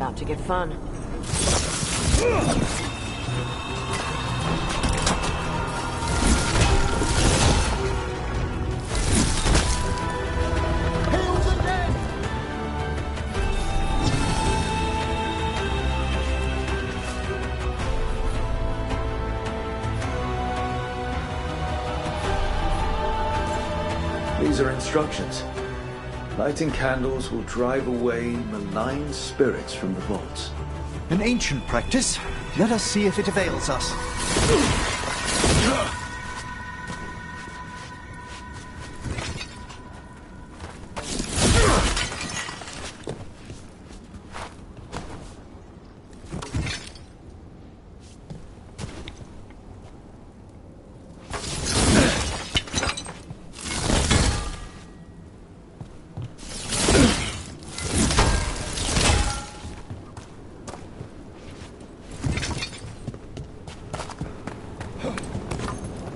about to get fun. These are instructions. Lighting candles will drive away malign spirits from the vaults. An ancient practice. Let us see if it avails us.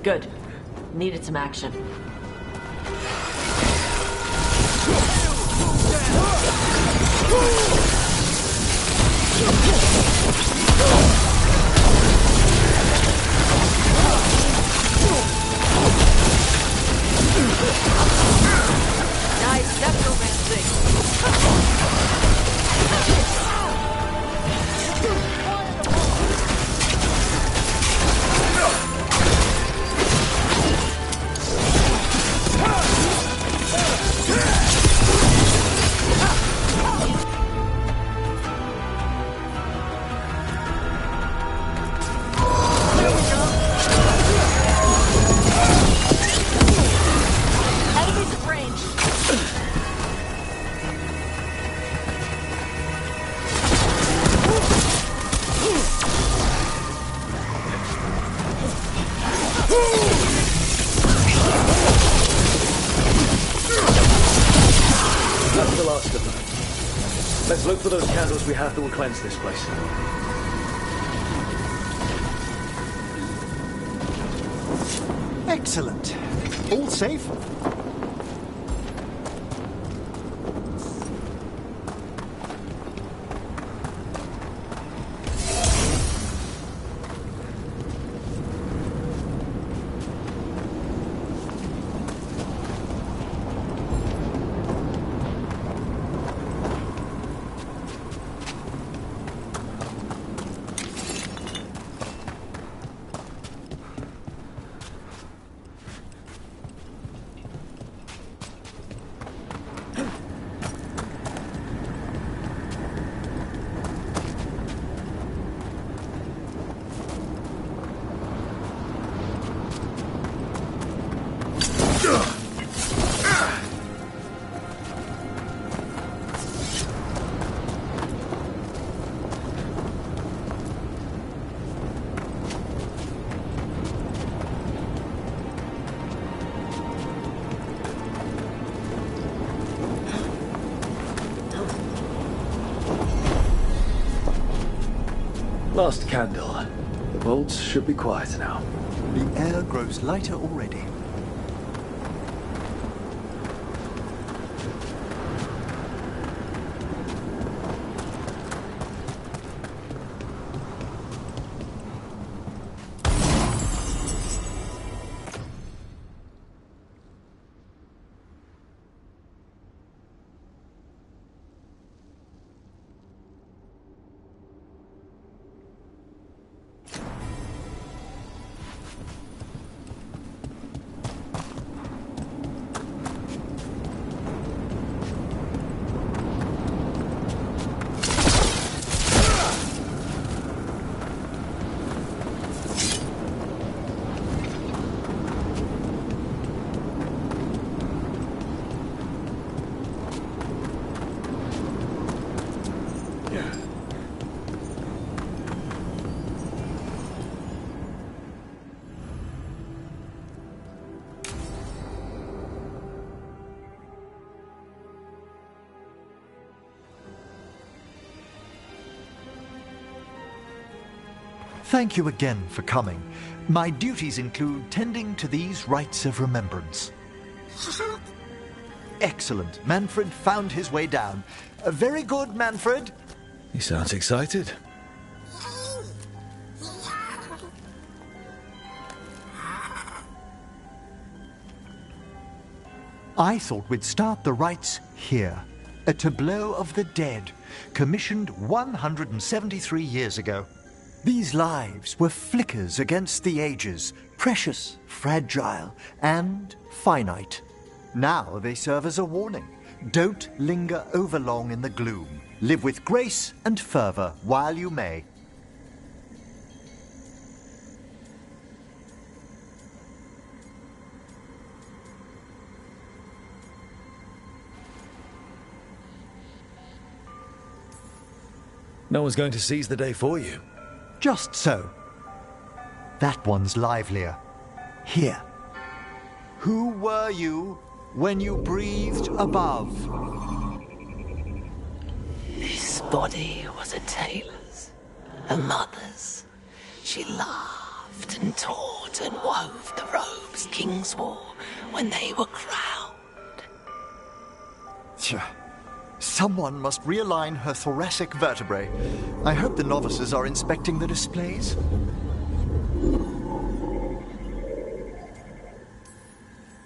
Good. Needed some action. Nice necromancy. That's the last of them. Let's look for those candles we have that will cleanse this place. Excellent. All safe? Last candle. The vaults should be quiet now. The air grows lighter already. Thank you again for coming. My duties include tending to these rites of remembrance. Excellent. Manfred found his way down. Very good, Manfred. He sounds excited. I thought we'd start the rites here. A tableau of the dead, commissioned 173 years ago. These lives were flickers against the ages, precious, fragile, and finite. Now they serve as a warning. Don't linger overlong in the gloom. Live with grace and fervor while you may. No one's going to seize the day for you. Just so. That one's livelier. Here. Who were you when you breathed above? This body was a tailor's, a mother's. She laughed and taught and wove the robes kings wore when they were crowned. Tja. Someone must realign her thoracic vertebrae. I hope the novices are inspecting the displays.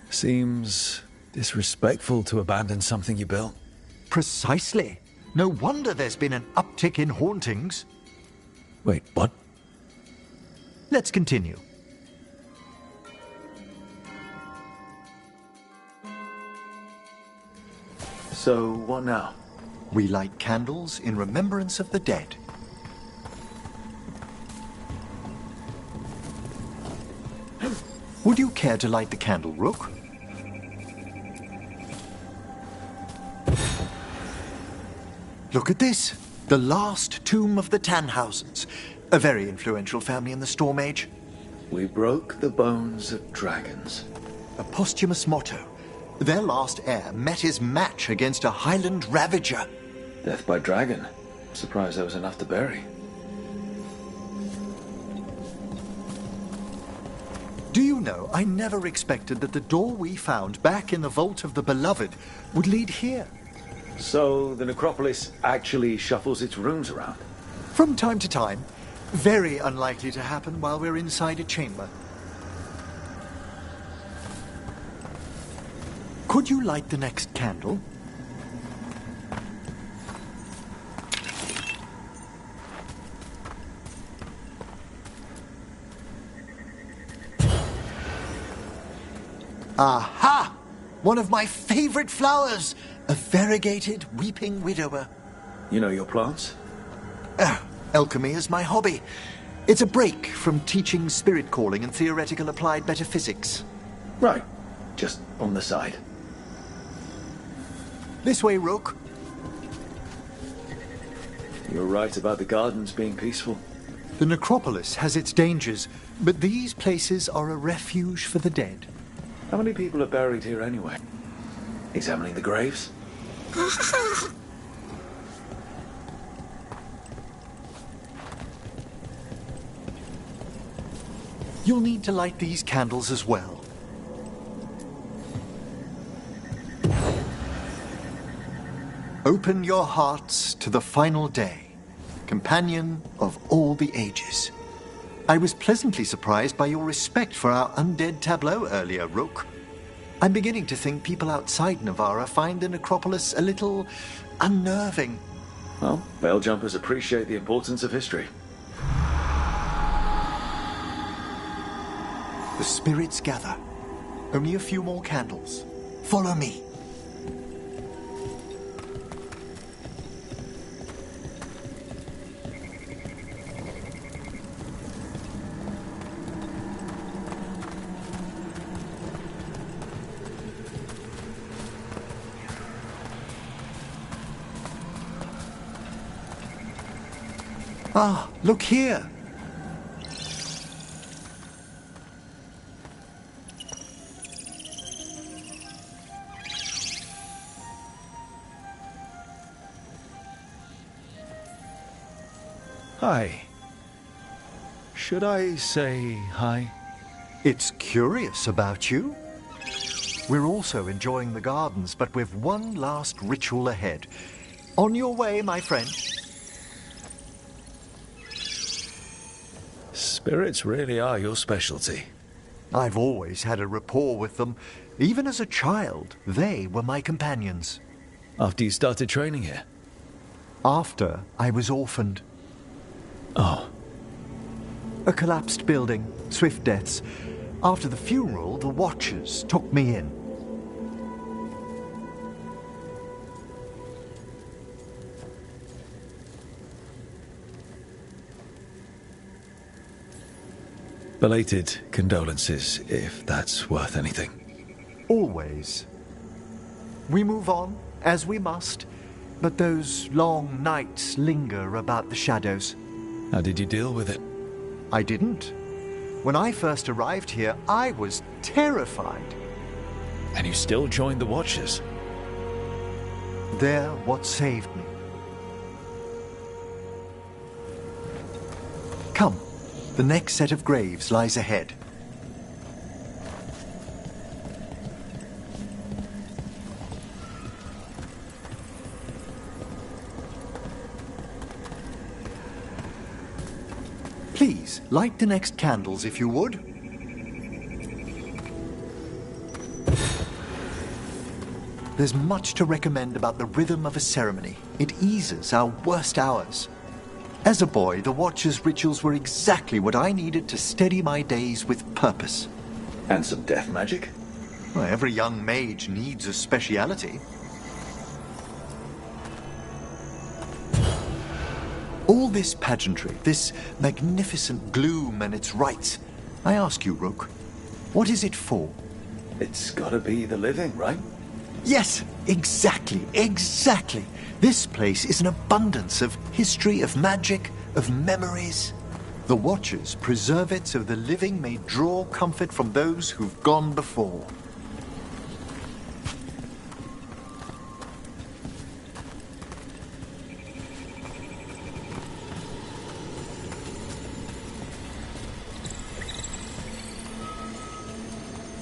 Seems disrespectful to abandon something you built. Precisely. No wonder there's been an uptick in hauntings. Wait, what? Let's continue. So, what now? We light candles in remembrance of the dead. Would you care to light the candle, Rook? Look at this. The last tomb of the Tannhausens. A very influential family in the Storm Age. We broke the bones of dragons. A posthumous motto. Their last heir met his match against a Highland Ravager. Death by dragon. Surprised there was enough to bury. Do you know, I never expected that the door we found back in the Vault of the Beloved would lead here. So, the necropolis actually shuffles its rooms around? From time to time. Very unlikely to happen while we're inside a chamber. Could you light the next candle? Aha! One of my favorite flowers! A variegated weeping widower. You know your plants? Alchemy is my hobby. It's a break from teaching spirit calling and theoretical applied metaphysics. Right. Just on the side. This way, Rook. You're right about the gardens being peaceful. The necropolis has its dangers, but these places are a refuge for the dead. How many people are buried here anyway? Examining the graves? You'll need to light these candles as well. Open your hearts to the final day, companion of all the ages. I was pleasantly surprised by your respect for our undead tableau earlier, Rook. I'm beginning to think people outside Navarra find the necropolis a little unnerving. Well, veil jumpers appreciate the importance of history. The spirits gather. Only a few more candles. Follow me. Ah, look here. Hi. Should I say hi? It's curious about you. We're also enjoying the gardens, but with one last ritual ahead. On your way, my friend. Spirits really are your specialty. I've always had a rapport with them. Even as a child, they were my companions. After you started training here? After I was orphaned. Oh. A collapsed building, swift deaths. After the funeral, the Watchers took me in. Belated condolences, if that's worth anything. Always. We move on, as we must, but those long nights linger about the shadows. How did you deal with it? I didn't. When I first arrived here, I was terrified. And you still joined the Watchers? They're what saved me. Come, the next set of graves lies ahead. Please, light the next candles if you would. There's much to recommend about the rhythm of a ceremony. It eases our worst hours. As a boy, the Watcher's rituals were exactly what I needed to steady my days with purpose. And some death magic? Well, every young mage needs a speciality. All this pageantry, this magnificent gloom and its rites, I ask you, Rook, what is it for? It's gotta be the living, right? Yes, exactly. This place is an abundance of history, of magic, of memories. The Watchers preserve it so the living may draw comfort from those who've gone before.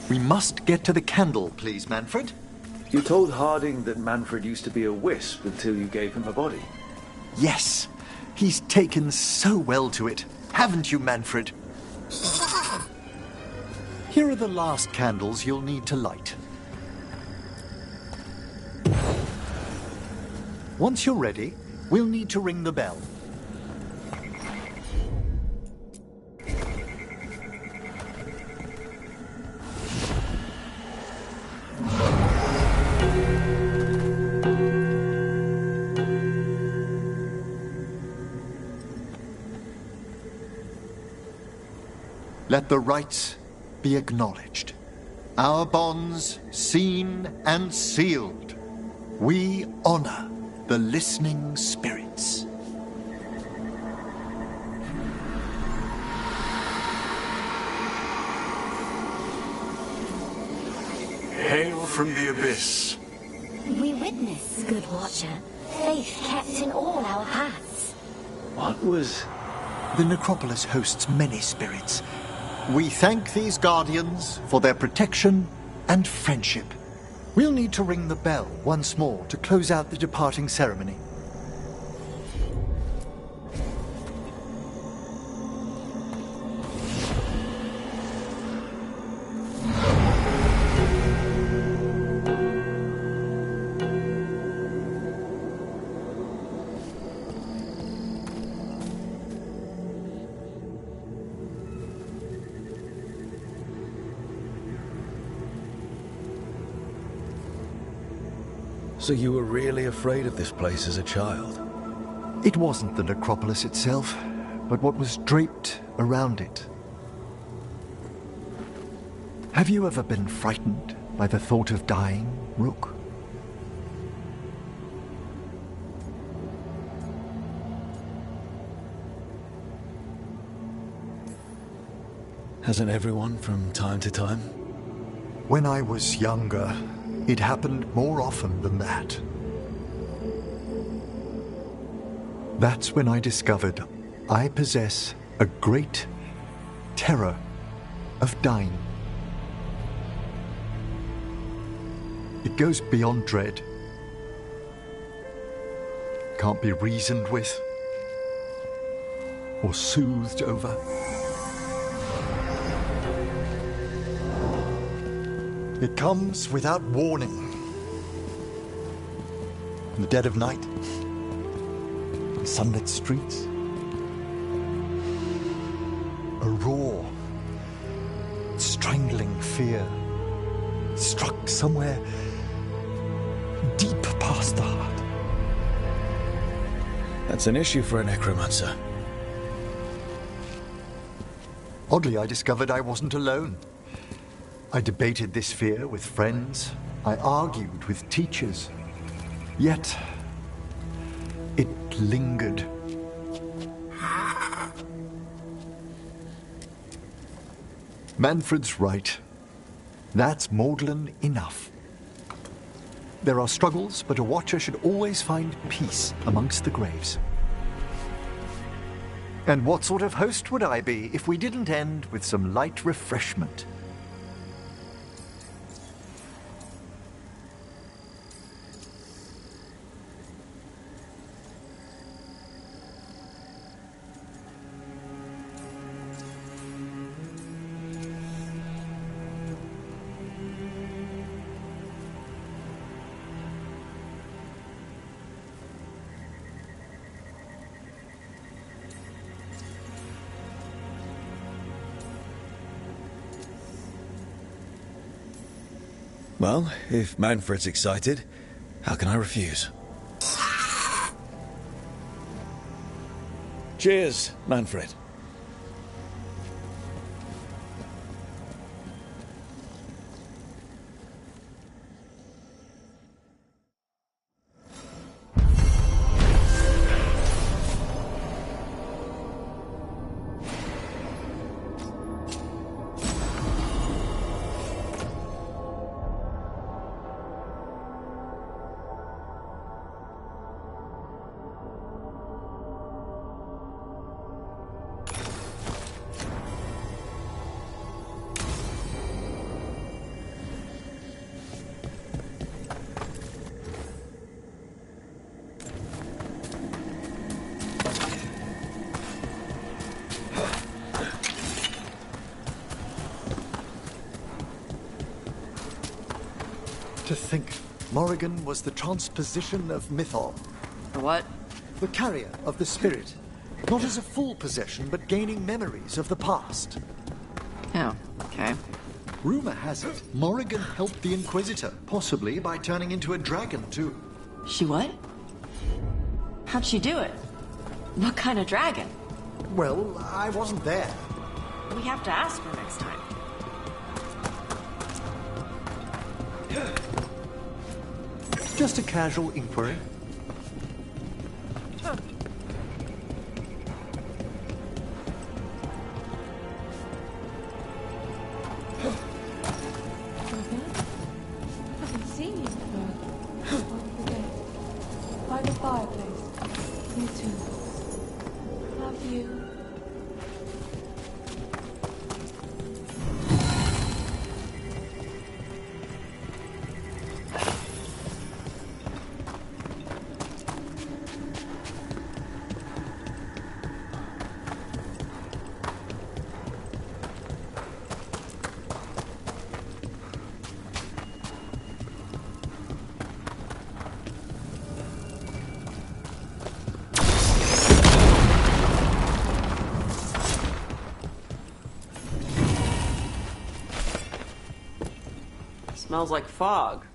We must get to the candle, please, Manfred. You told Harding that Manfred used to be a wisp until you gave him a body. Yes, he's taken so well to it. Haven't you, Manfred? Here are the last candles you'll need to light. Once you're ready, we'll need to ring the bell. Let the rites be acknowledged. Our bonds seen and sealed. We honor the listening spirits. Hail from the abyss. We witness, good Watcher, faith kept in all our paths. What was... The necropolis hosts many spirits. We thank these guardians for their protection and friendship. We'll need to ring the bell once more to close out the departing ceremony. So you were really afraid of this place as a child? It wasn't the necropolis itself, but what was draped around it. Have you ever been frightened by the thought of dying, Rook? Hasn't everyone from time to time? When I was younger, it happened more often than that. That's when I discovered I possess a great terror of dying. It goes beyond dread. Can't be reasoned with or soothed over. It comes without warning. In the dead of night, in sunlit streets, a raw, strangling fear struck somewhere deep past the heart. That's an issue for a necromancer. Oddly, I discovered I wasn't alone. I debated this fear with friends. I argued with teachers. Yet, it lingered. Manfred's right. That's maudlin enough. There are struggles, but a watcher should always find peace amongst the graves. And what sort of host would I be if we didn't end with some light refreshment? Well, if Manfred's excited, how can I refuse? Cheers, Manfred. To think, Morrigan was the transposition of Mythol. The what? The carrier of the spirit. Not as a full possession, but gaining memories of the past. Oh, okay. Rumor has it, Morrigan helped the Inquisitor, possibly by turning into a dragon too. She what? How'd she do it? What kind of dragon? Well, I wasn't there. We have to ask her next time. Just a casual inquiry. Haven't seen you before. By the fireplace. You too. Love you. Smells like fog.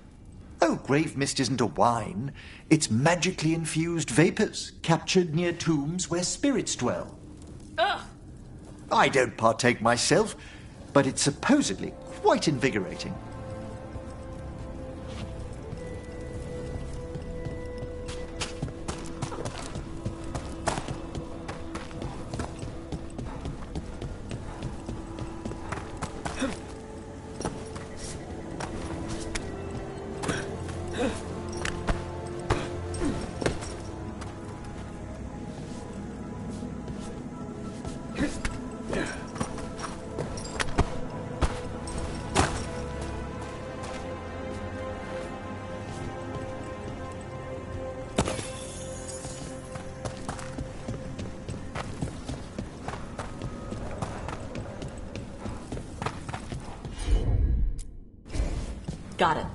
Oh, grave mist isn't a wine. It's magically infused vapors captured near tombs where spirits dwell. Ugh! I don't partake myself, but it's supposedly quite invigorating. Got it.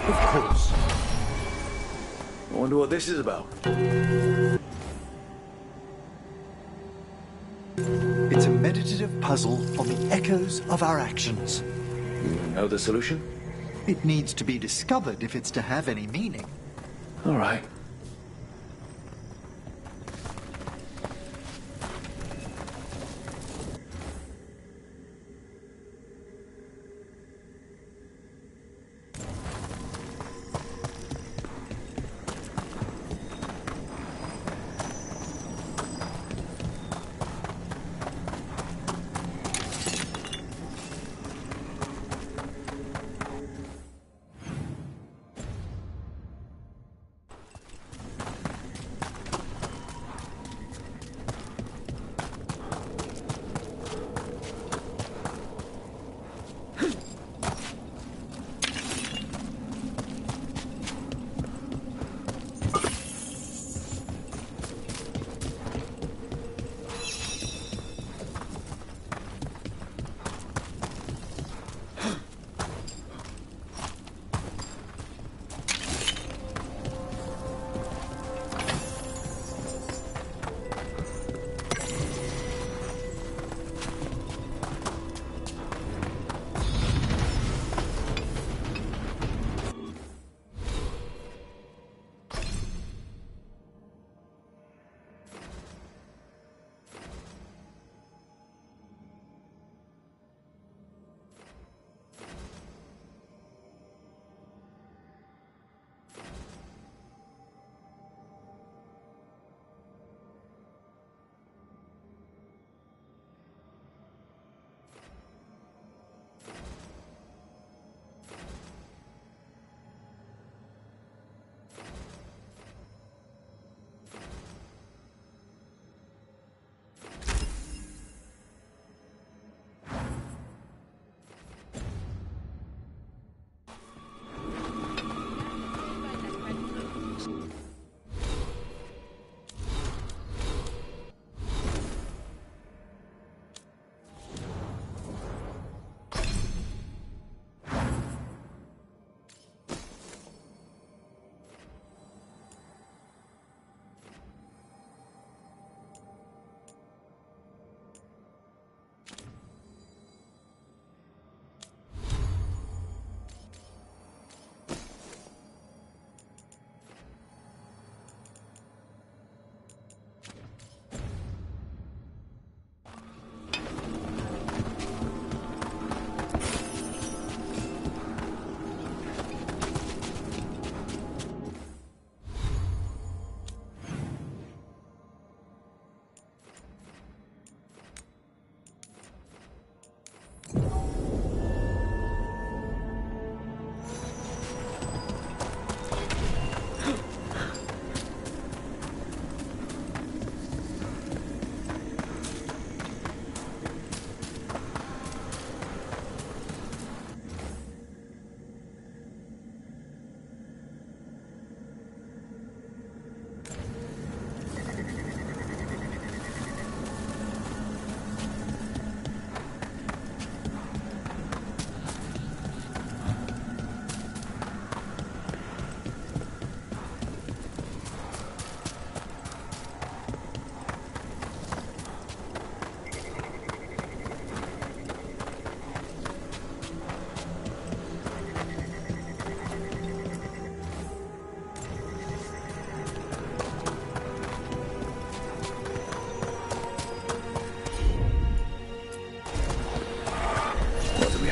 Of course. I wonder what this is about. It's a meditative puzzle on the echoes of our actions. You know the solution? It needs to be discovered if it's to have any meaning. All right.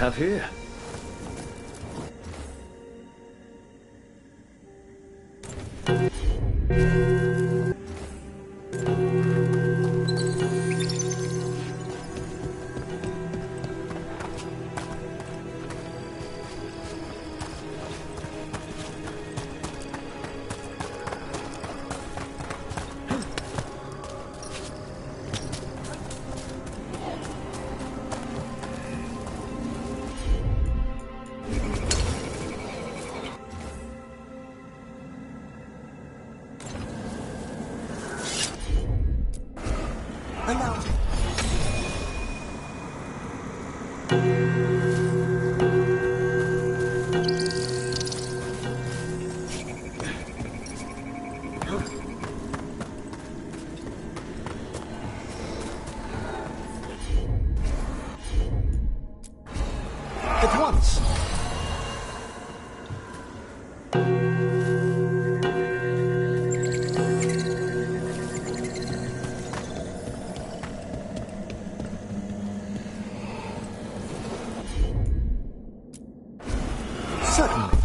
have here? At once! Certainly.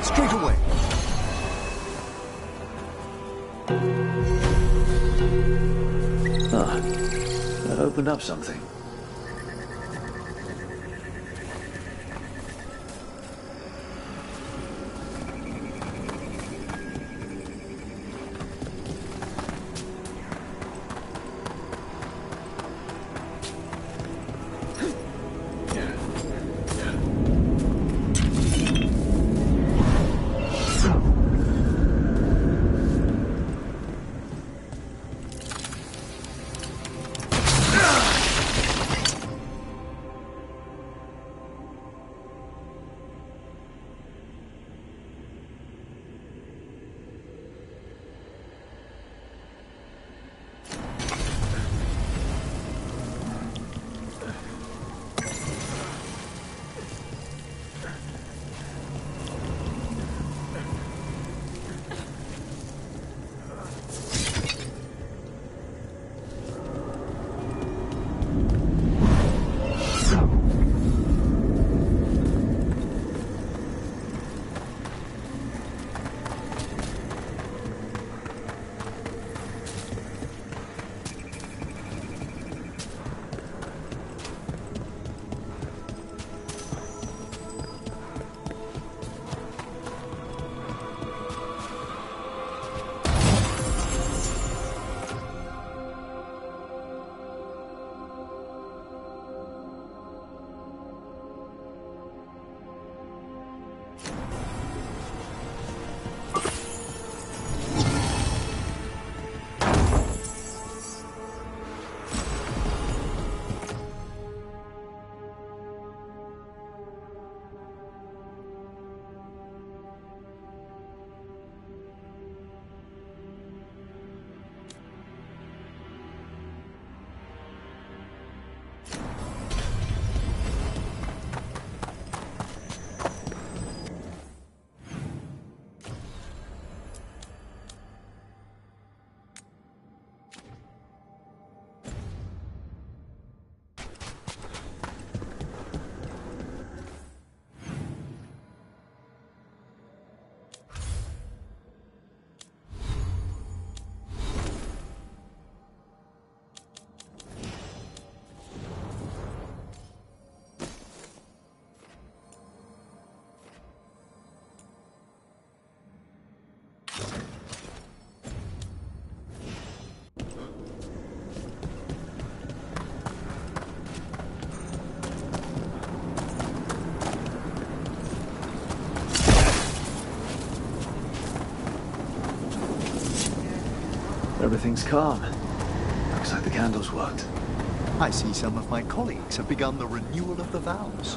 Straight away. Ah, that opened up something. Everything's calm. Looks like the candles worked. I see some of my colleagues have begun the renewal of the vows.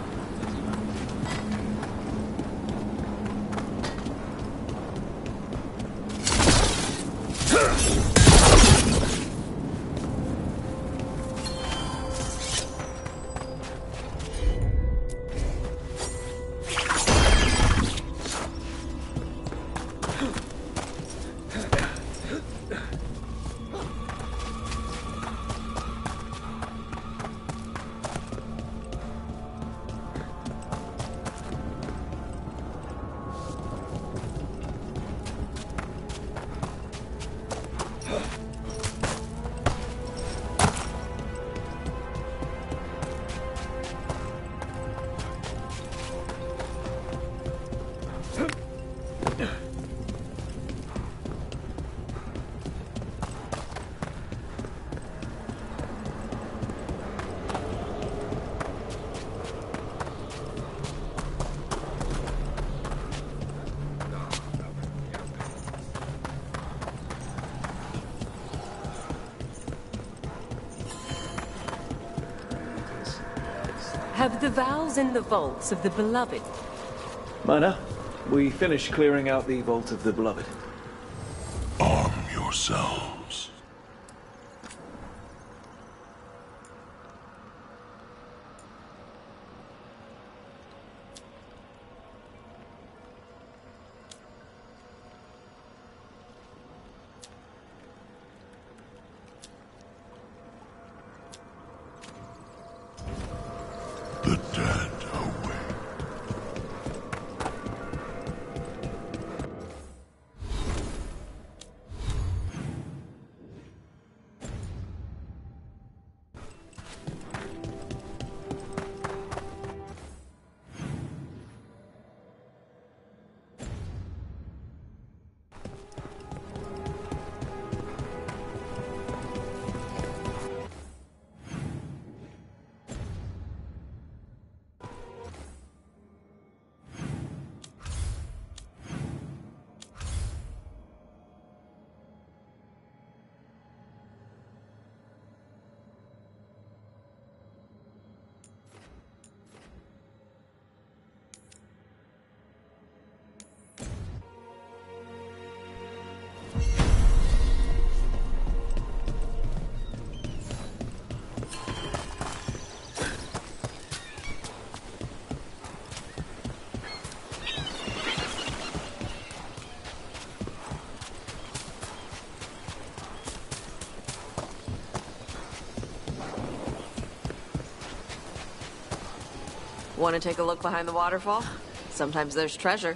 Have the vows in the vaults of the Beloved? Mana, we finished clearing out the Vault of the Beloved. Arm yourselves. The dead awake. Want to take a look behind the waterfall? Sometimes there's treasure.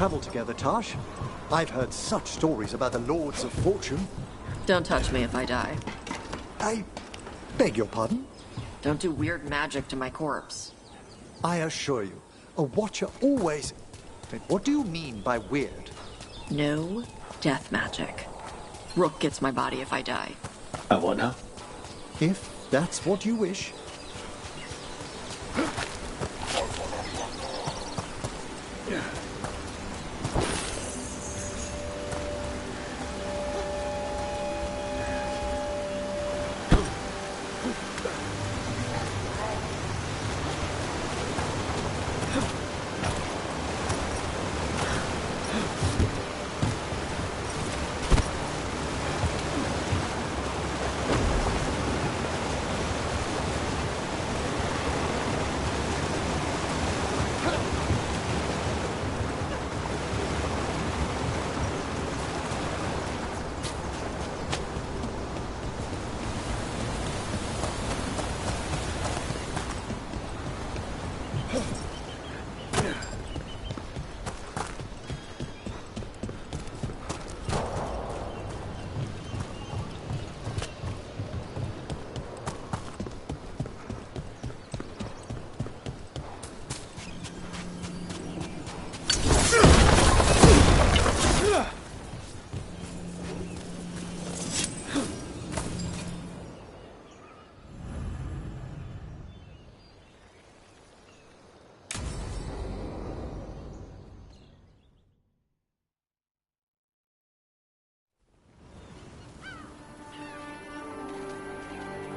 travel together, Tash. I've heard such stories about the Lords of Fortune. Don't touch me if I die. I beg your pardon? Don't do weird magic to my corpse. I assure you, a Watcher always... Wait, what do you mean by weird? No death magic. Rook gets my body if I die. What now? If that's what you wish.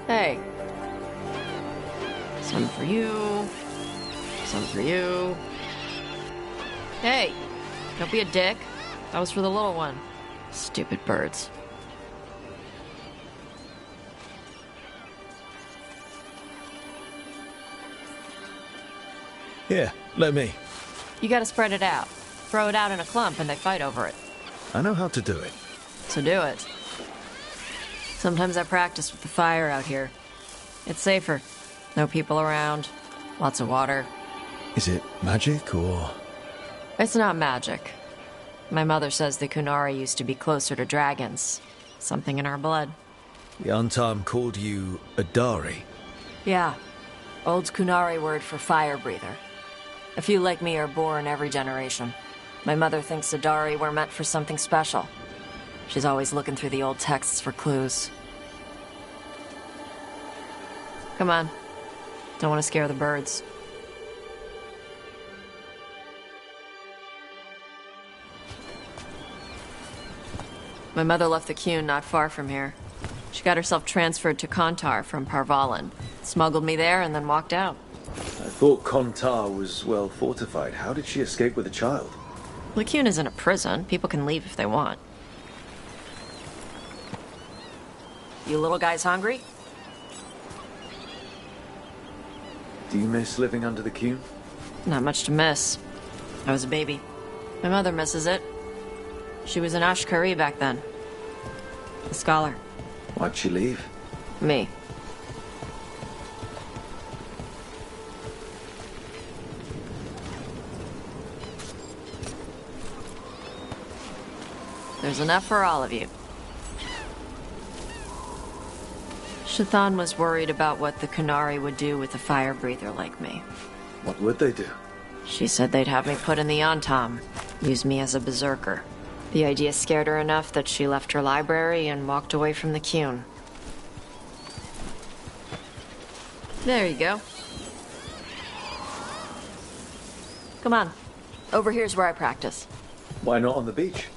Hey. Some for you. Some for you. Hey. Don't be a dick. That was for the little one. Stupid birds. Here, let me. You gotta spread it out. Throw it out in a clump and they fight over it. I know how to do it. So do it. Sometimes I practice with the fire out here. It's safer. No people around. Lots of water. Is it magic or...? It's not magic. My mother says the Kunari used to be closer to dragons. Something in our blood. The Antam called you a Dari. Yeah. Old Kunari word for fire breather. A few like me are born every generation. My mother thinks the Dari were meant for something special. She's always looking through the old texts for clues. Come on. Don't want to scare the birds. My mother left the Qun not far from here. She got herself transferred to Kontar from Parvalan. Smuggled me there and then walked out. I thought Kontar was well fortified. How did she escape with a child? The Qun isn't a prison. People can leave if they want. You little guys hungry? Do you miss living under the Qun? Not much to miss. I was a baby. My mother misses it. She was an Ashkari back then. A scholar. Why'd she leave? Me. There's enough for all of you. Shathan was worried about what the Kunari would do with a fire breather like me. What would they do? She said they'd have me put in the Antam, use me as a berserker. The idea scared her enough that she left her library and walked away from the Qun. There you go. Come on. Over here's where I practice. Why not on the beach?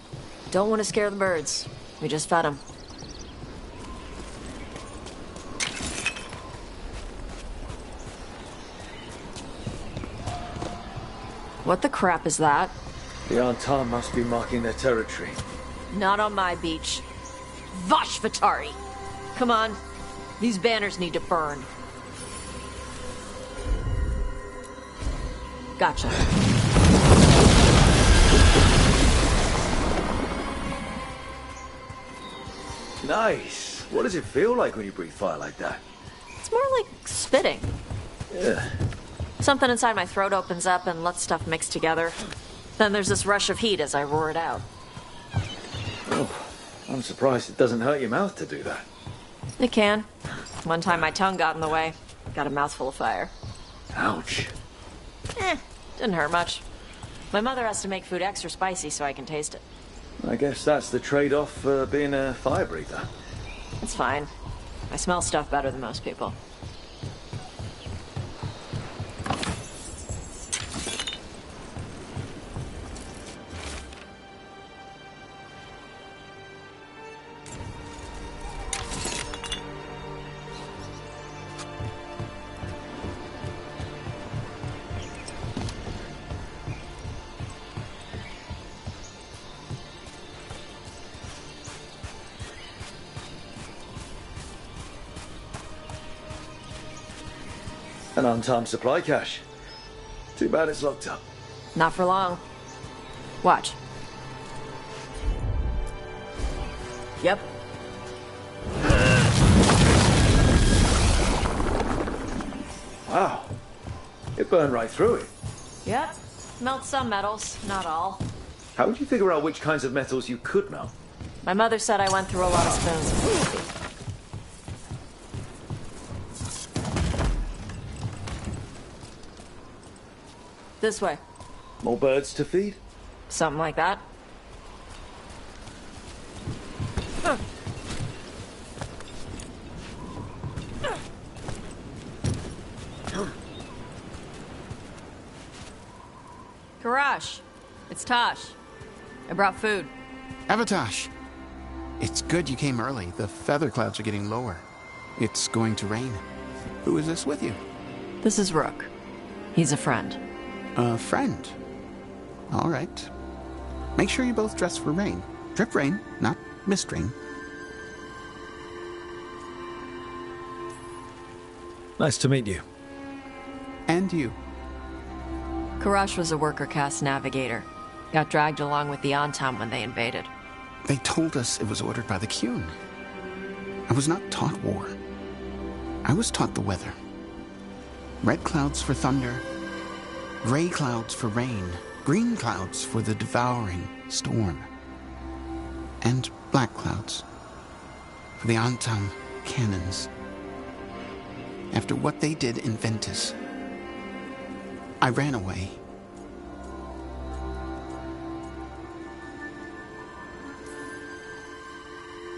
Don't want to scare the birds. We just fed them. What the crap is that? The Antam must be marking their territory. Not on my beach. Vashvatari! Come on. These banners need to burn. Gotcha. Nice. What does it feel like when you breathe fire like that? It's more like spitting. Yeah. Something inside my throat opens up and lets stuff mix together. Then there's this rush of heat as I roar it out. Oh, I'm surprised it doesn't hurt your mouth to do that. It can. One time my tongue got in the way. Got a mouthful of fire. Ouch. Didn't hurt much. My mother has to make food extra spicy so I can taste it. I guess that's the trade-off for being a fire breather. It's fine. I smell stuff better than most people. An untimed supply cache. Too bad it's locked up. Not for long. Watch. Yep. Wow. It burned right through it. Yep. Melt some metals, not all. How would you figure out which kinds of metals you could melt? My mother said I went through a lot of spoons. This way. More birds to feed? Something like that. Huh. Karash, it's Tosh. I brought food. Avatosh, it's good you came early. The feather clouds are getting lower. It's going to rain. Who is this with you? This is Rook. He's a friend. A friend? All right. Make sure you both dress for rain. Drip rain, not mist rain. Nice to meet you. And you. Karash was a worker caste navigator. Got dragged along with the Antam when they invaded. They told us it was ordered by the Qun. I was not taught war. I was taught the weather. Red clouds for thunder, gray clouds for rain, green clouds for the devouring storm, and black clouds for the Antam cannons. After what they did in Ventus, I ran away.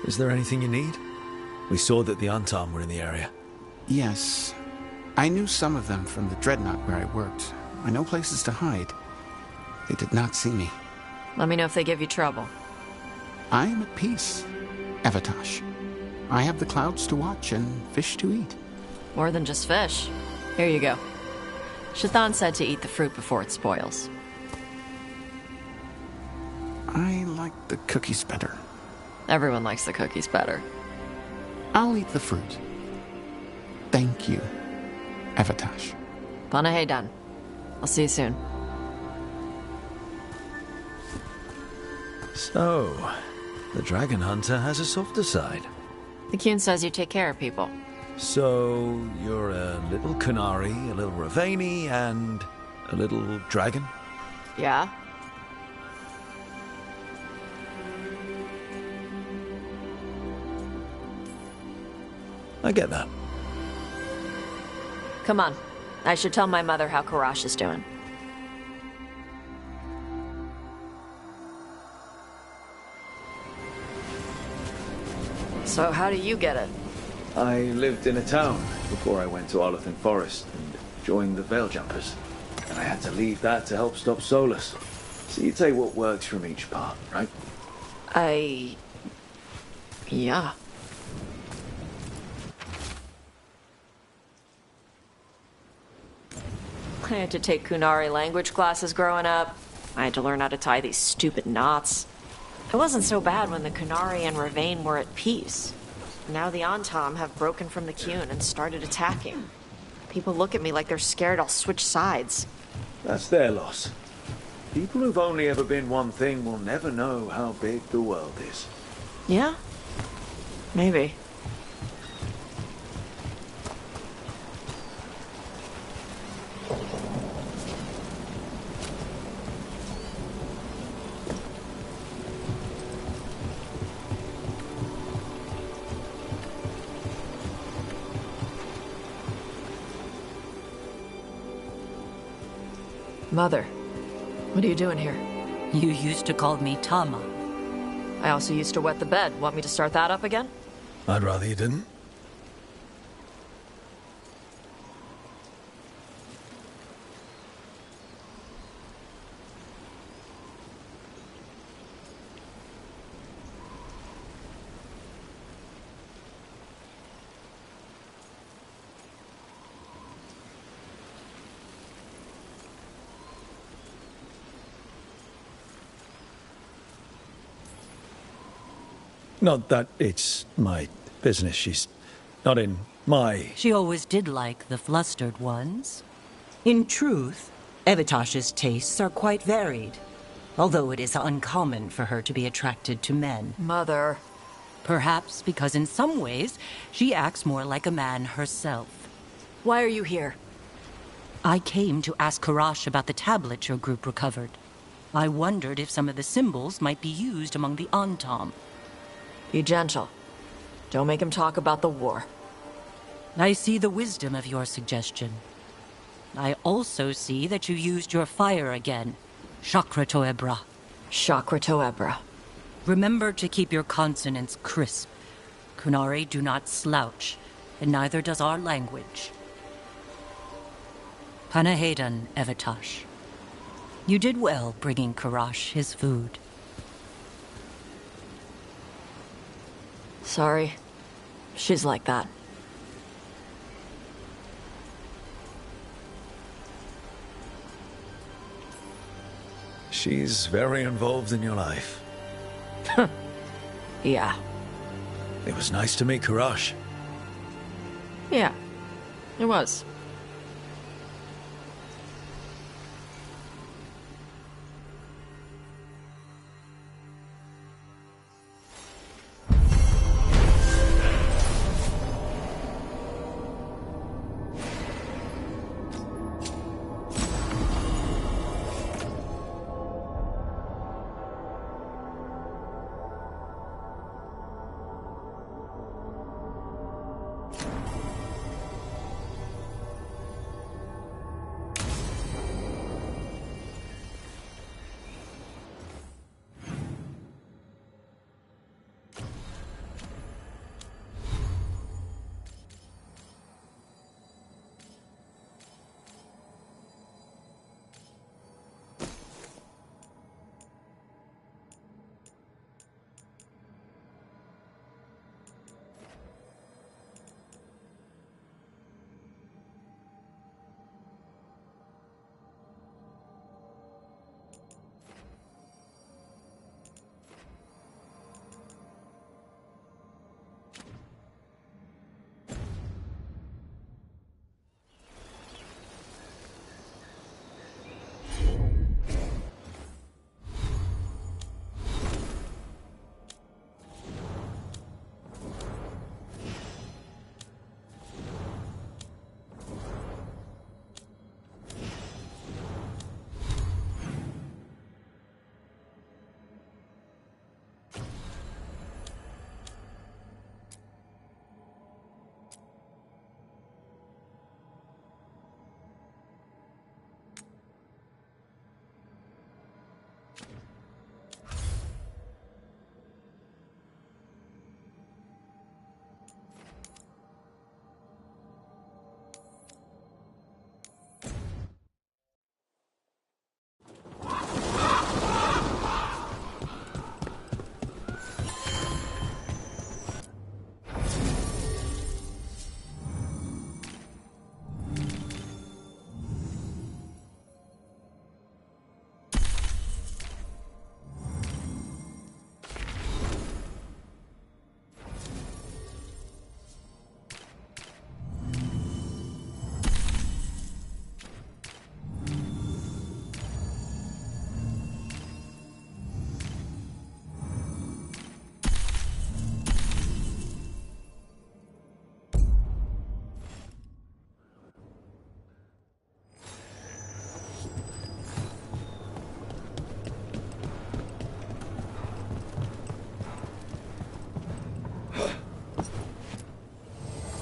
Is there anything you need? We saw that the Antam were in the area. Yes. I knew some of them from the dreadnought where I worked. I know places to hide. They did not see me. Let me know if they give you trouble. I am at peace, Avatosh. I have the clouds to watch and fish to eat. More than just fish. Here you go. Shathan said to eat the fruit before it spoils. I like the cookies better. Everyone likes the cookies better. I'll eat the fruit. Thank you, Avatosh. Panaheydan. I'll see you soon. So, the dragon hunter has a softer side. The Qun says you take care of people. So, you're a little Kunari, a little Ravani, and a little dragon? Yeah? I get that. Come on. I should tell my mother how Karash is doing. So how do you get it? I lived in a town before I went to Arlothan Forest and joined the Veil Jumpers. And I had to leave that to help stop Solus. So you take what works from each part, right? Yeah. I had to take Kunari language classes growing up. I had to learn how to tie these stupid knots. It wasn't so bad when the Kunari and Ravane were at peace. Now the Antam have broken from the Qun and started attacking. People look at me like they're scared I'll switch sides. That's their loss. People who've only ever been one thing will never know how big the world is. Yeah? Maybe. Mother, what are you doing here? You used to call me Tama. I also used to wet the bed. Want me to start that up again? I'd rather you didn't. Not that it's my business. She's not in my... She always did like the flustered ones. In truth, Evitash's tastes are quite varied, although it is uncommon for her to be attracted to men. Mother. Perhaps because in some ways, she acts more like a man herself. Why are you here? I came to ask Karash about the tablet your group recovered. I wondered if some of the symbols might be used among the Antam. Be gentle. Don't make him talk about the war. I see the wisdom of your suggestion. I also see that you used your fire again. Chakra Toebra. Chakra Toebra. Remember to keep your consonants crisp. Kunari do not slouch, and neither does our language. Panahedan, Evitash. You did well bringing Karash his food. Sorry. She's like that. She's very involved in your life. Yeah. It was nice to meet Karash. Yeah. It was.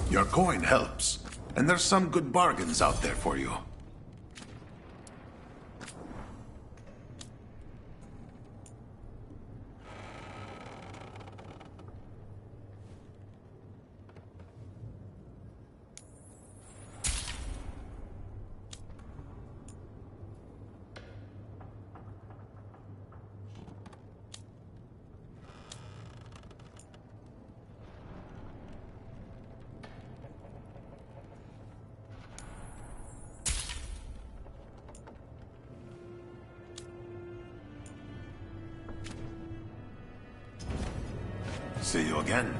Your coin helps, and there's some good bargains out there for you. See you again.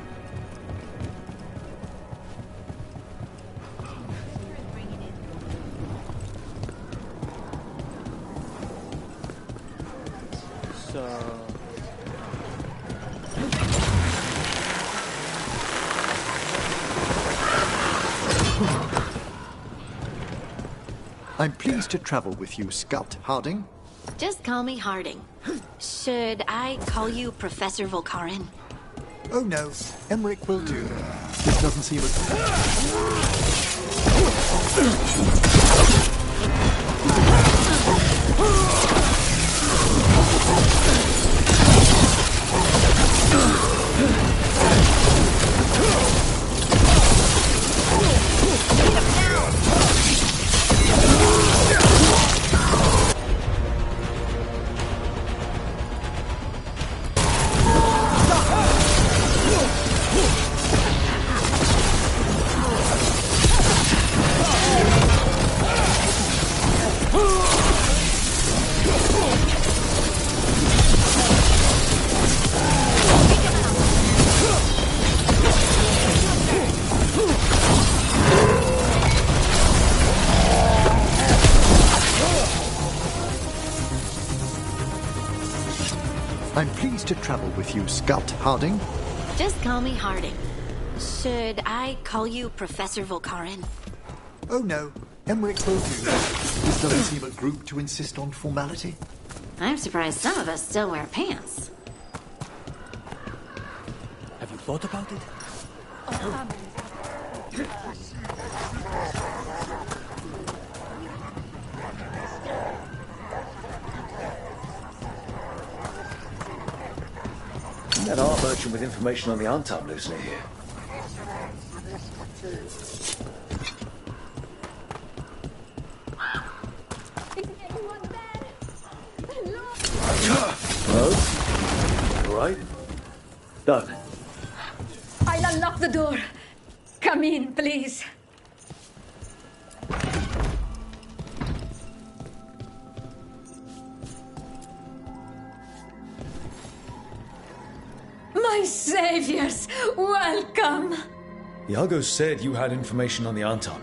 I'm pleased to travel with you, Scout Harding. Just call me Harding. Should I call you Professor Volkarin? Oh no, Emmerich will do. This doesn't seem I'm pleased to travel with you, Scout Harding. Just call me Harding. Should I call you Professor Volkarin? Oh no, Emmerich will do. This doesn't seem a group to insist on formality. I'm surprised some of us still wear pants. Have you thought about it? That art merchant with information on the Antam lives near here. Hello? All right? Done. I'll unlock the door. Come in, please. My saviors, welcome. Iago said you had information on the Anton.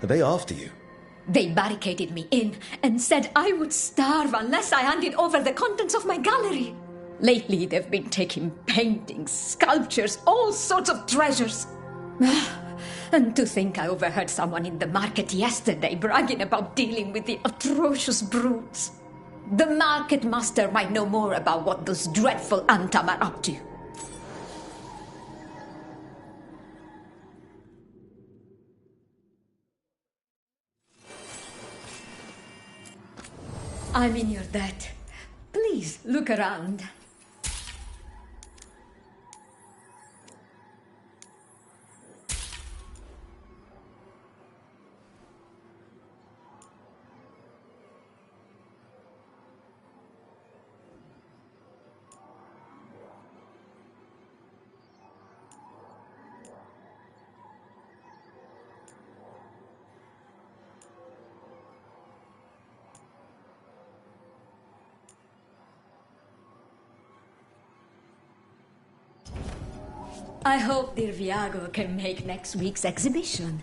Are they after you? They barricaded me in and said I would starve unless I handed over the contents of my gallery. Lately, they've been taking paintings, sculptures, all sorts of treasures. And to think I overheard someone in the market yesterday bragging about dealing with the atrocious brutes. The market master might know more about what those dreadful Antam are up to. I'm in your debt. Please look around. I hope dear Viago can make next week's exhibition.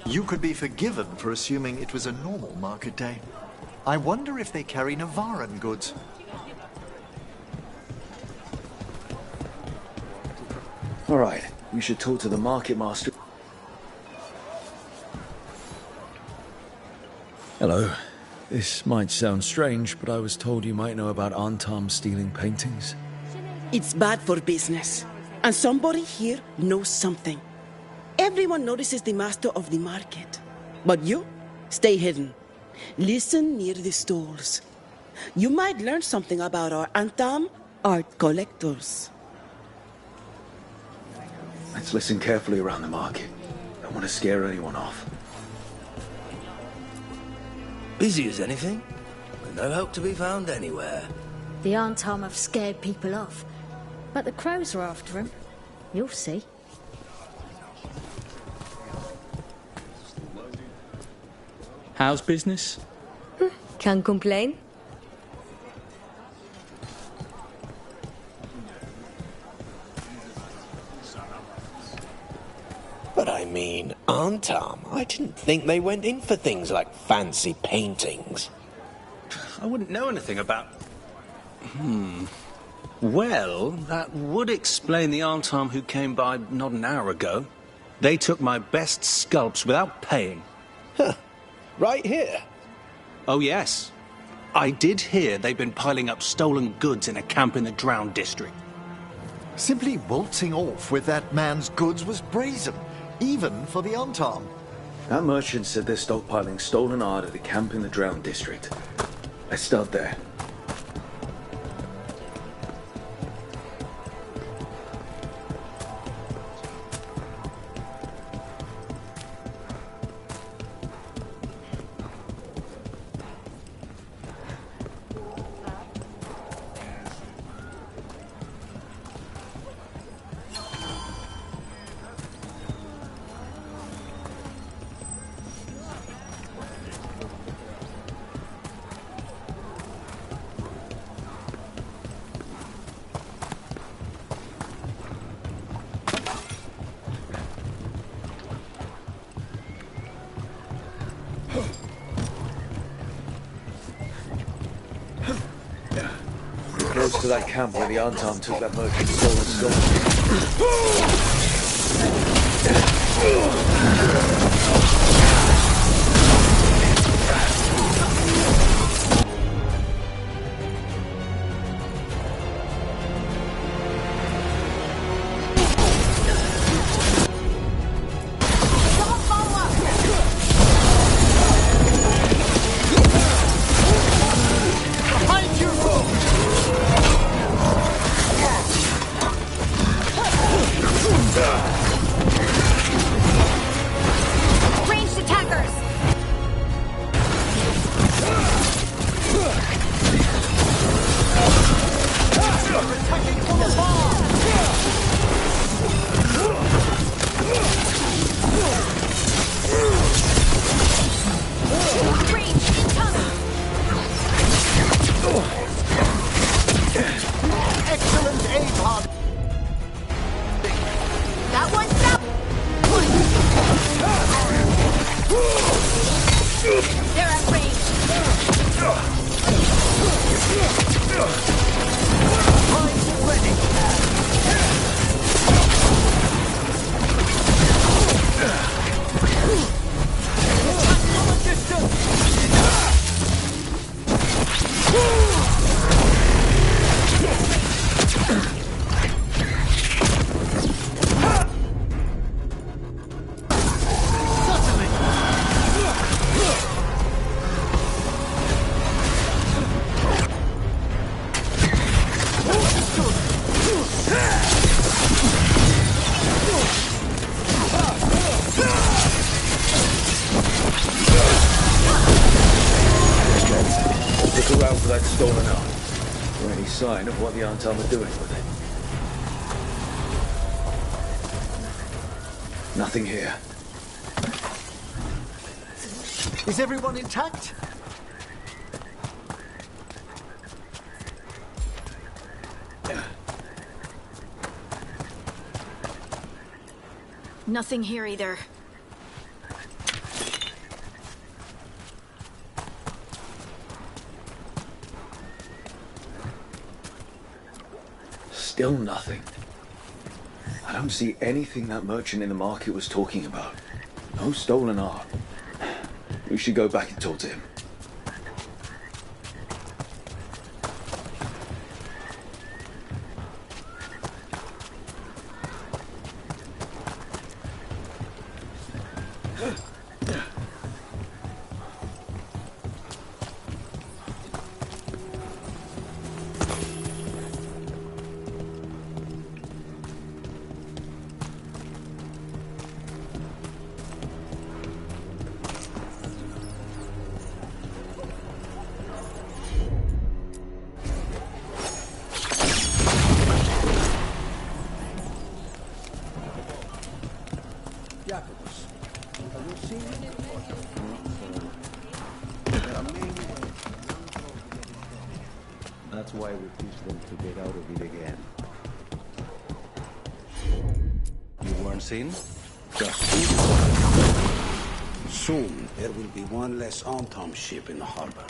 You could be forgiven for assuming it was a normal market day. I wonder if they carry Navaran goods. All right. We should talk to the market master. Hello. This might sound strange, but I was told you might know about Antam stealing paintings. It's bad for business. And somebody here knows something. Everyone notices the master of the market. But you, stay hidden. Listen near the stalls. You might learn something about our Antam art collectors. Let's listen carefully around the market. Don't want to scare anyone off. Busy as anything, but no help to be found anywhere. The Antam have scared people off, but the crows are after him. You'll see. How's business? Can't complain. But I mean, Antam, I didn't think they went in for things like fancy paintings. I wouldn't know anything about... Well, that would explain the Antam who came by not an hour ago. They took my best sculpts without paying. Huh. Right here? Oh, yes. I did hear they've been piling up stolen goods in a camp in the Drowned district. Simply waltzing off with that man's goods was brazen, even for the Antam. That merchant said they're stockpiling stolen art at the camp in the Drowned district. Let's start there. Close to that camp where the Antam took that merchant's stolen Ranged attackers! Attacking from afar! Range incoming! Excellent aim, Hard. That one's up! They're at range! Look around for that stolen art. Or any sign of what the Antam are doing with it. Nothing here. Is everyone intact? Nothing here either. Still nothing. I don't see anything that merchant in the market was talking about. No stolen art. We should go back and talk to him. That's why we teach them to get out of it again. You weren't seen? Just soon there will be one less Antom ship in the harbor.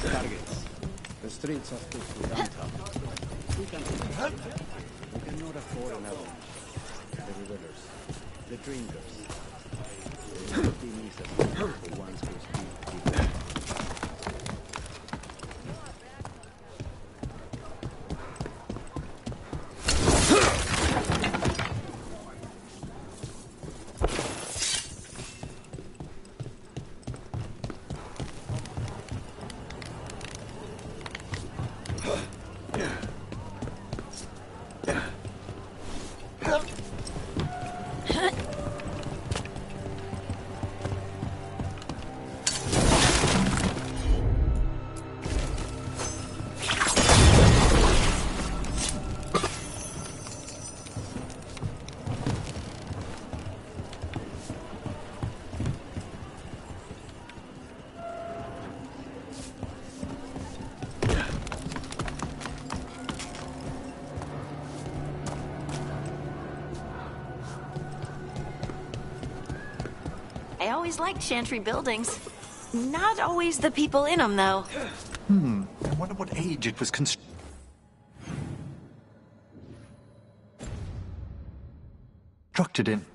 Targets. The streets are filled with Antom. We can know the foreign elements, the revelers, the drinkers. They will be necessary, the ones who speak people. I always liked chantry buildings. Not always the people in them, though. I wonder what age it was constructed in.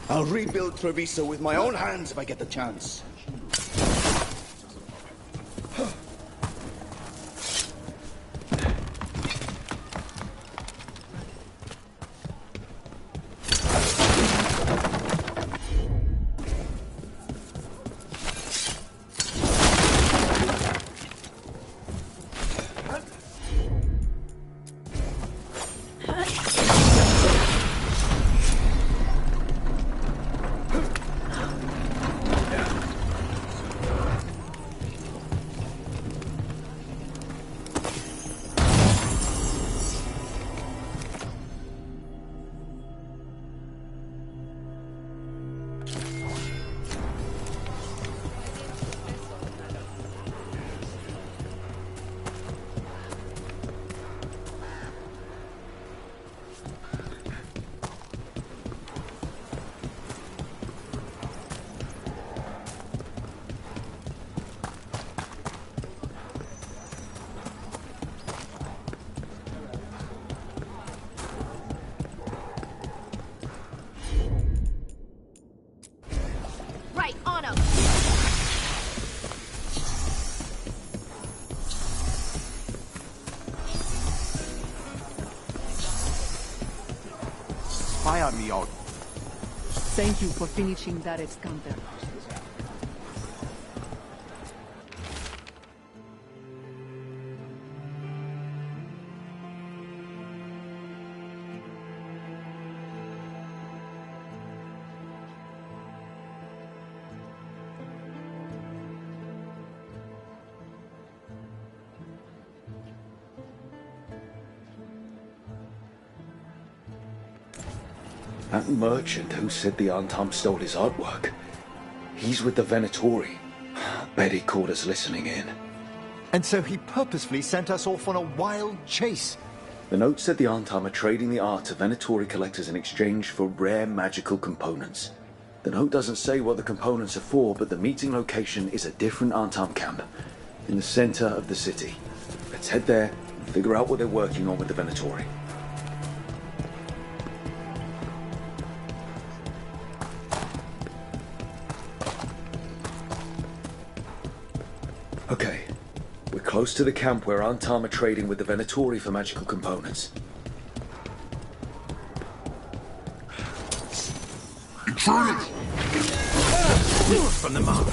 I'll rebuild Treviso with my own hands if I get the chance. fire me out. Thank you for finishing that encounter. That merchant who said the Antam stole his artwork. He's with the Venatori. Bet he caught us listening in. And so he purposefully sent us off on a wild chase. The note said the Antam are trading the art to Venatori collectors in exchange for rare magical components. The note doesn't say what the components are for, but the meeting location is a different Antam camp, in the center of the city. Let's head there and figure out what they're working on with the Venatori. Okay, we're close to the camp where Antam are trading with the Venatori for magical components. Intruder! From the mark.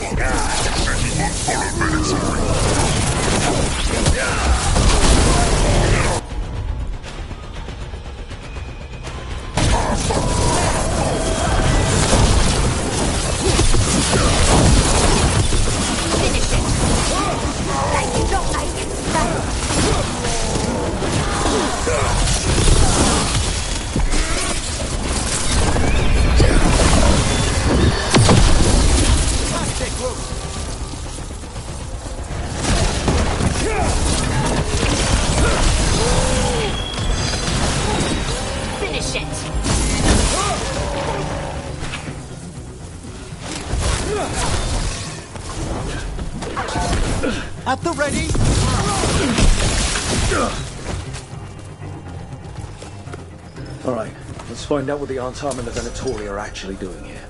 Finish it! At the ready! Alright, let's find out what the Antam and the Venatori are actually doing here.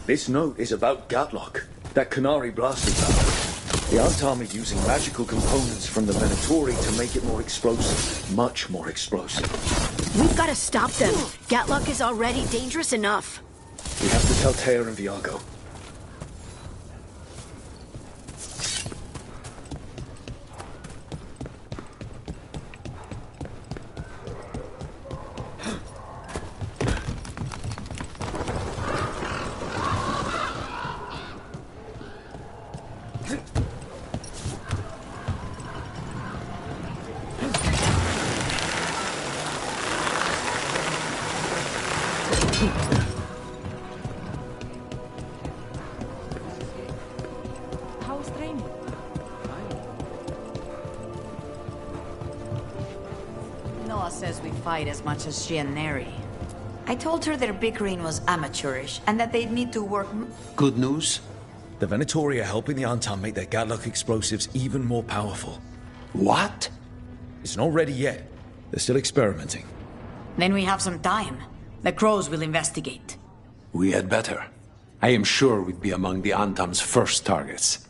This note is about Gatlock, that Canary blaster power. The Antam are using magical components from the Venatori to make it more explosive. Much more explosive. We've got to stop them. Gatlock is already dangerous enough. We have to tell Teir and Viago. How's training? Noah says we fight as much as she and Neri. I told her their bickering was amateurish and that they'd need to work. Good news? The Venatori are helping the Antam make their Gatlock explosives even more powerful. What? It's not ready yet. They're still experimenting. Then we have some time. The crows will investigate. We had better. I am sure we'd be among the Antam's first targets.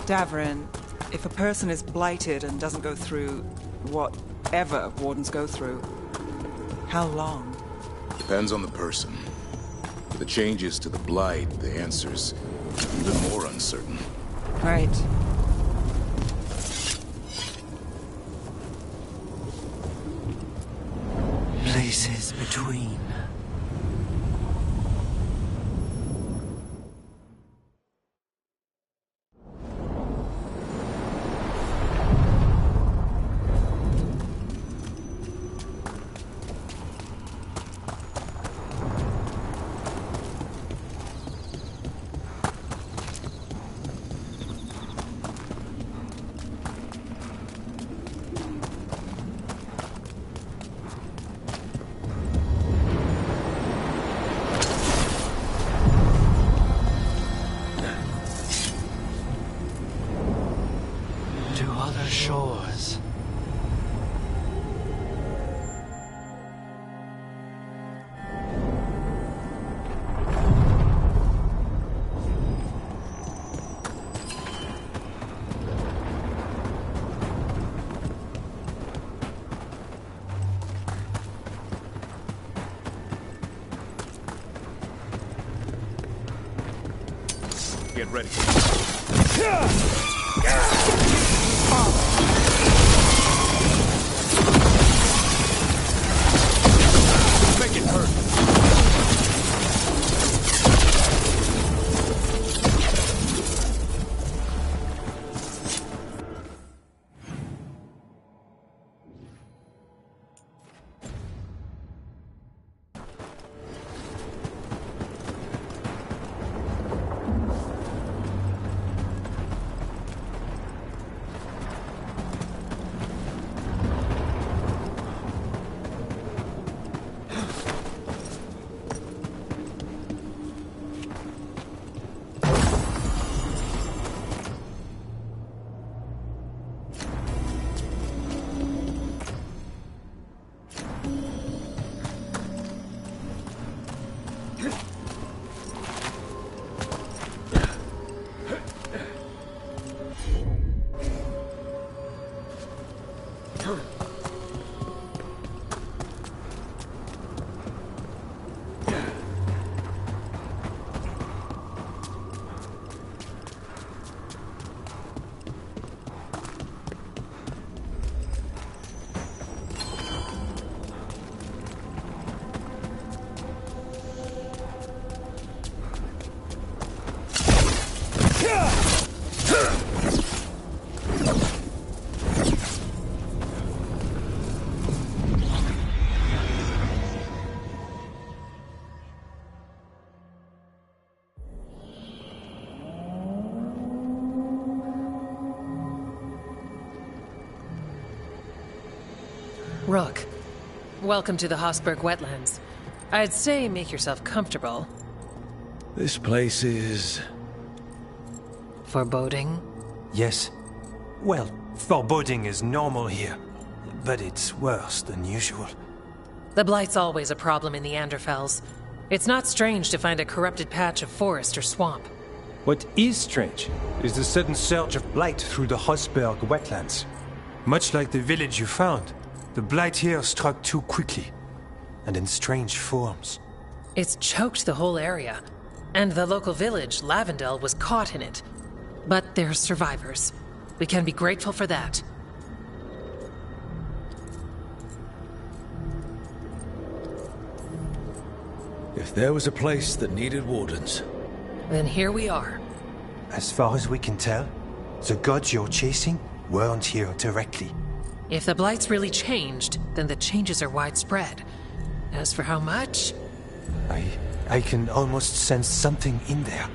Davrin, if a person is blighted and doesn't go through whatever wardens go through, how long? Depends on the person. For the changes to the blight, the answer's even more uncertain. Right. Places between. Shores. Get ready. Make it hurt. Rook, welcome to the Hossberg wetlands. I'd say make yourself comfortable. This place is... foreboding? Yes. Well, foreboding is normal here, but it's worse than usual. The Blight's always a problem in the Anderfels. It's not strange to find a corrupted patch of forest or swamp. What is strange is the sudden surge of blight through the Hossberg wetlands. Much like the village you found, the blight here struck too quickly, and in strange forms. It's choked the whole area, and the local village, Lavendel, was caught in it. But they're survivors. We can be grateful for that. If there was a place that needed wardens... then here we are. As far as we can tell, the gods you're chasing weren't here directly. If the Blight's really changed, then the changes are widespread. As for how much... I can almost sense something in there.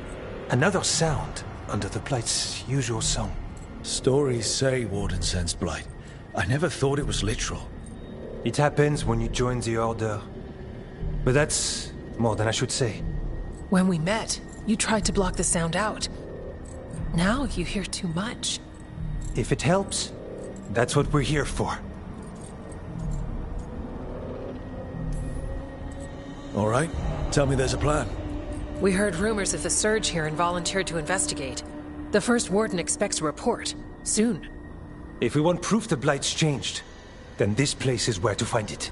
Another sound under the Blight's usual song. Stories say Warden sensed blight. I never thought it was literal. It happens when you join the Order. But that's more than I should say. When we met, you tried to block the sound out. Now you hear too much. If it helps, that's what we're here for. All right. Tell me there's a plan. We heard rumors of the surge here and volunteered to investigate. The First Warden expects a report. Soon. If we want proof the Blight's changed, then this place is where to find it.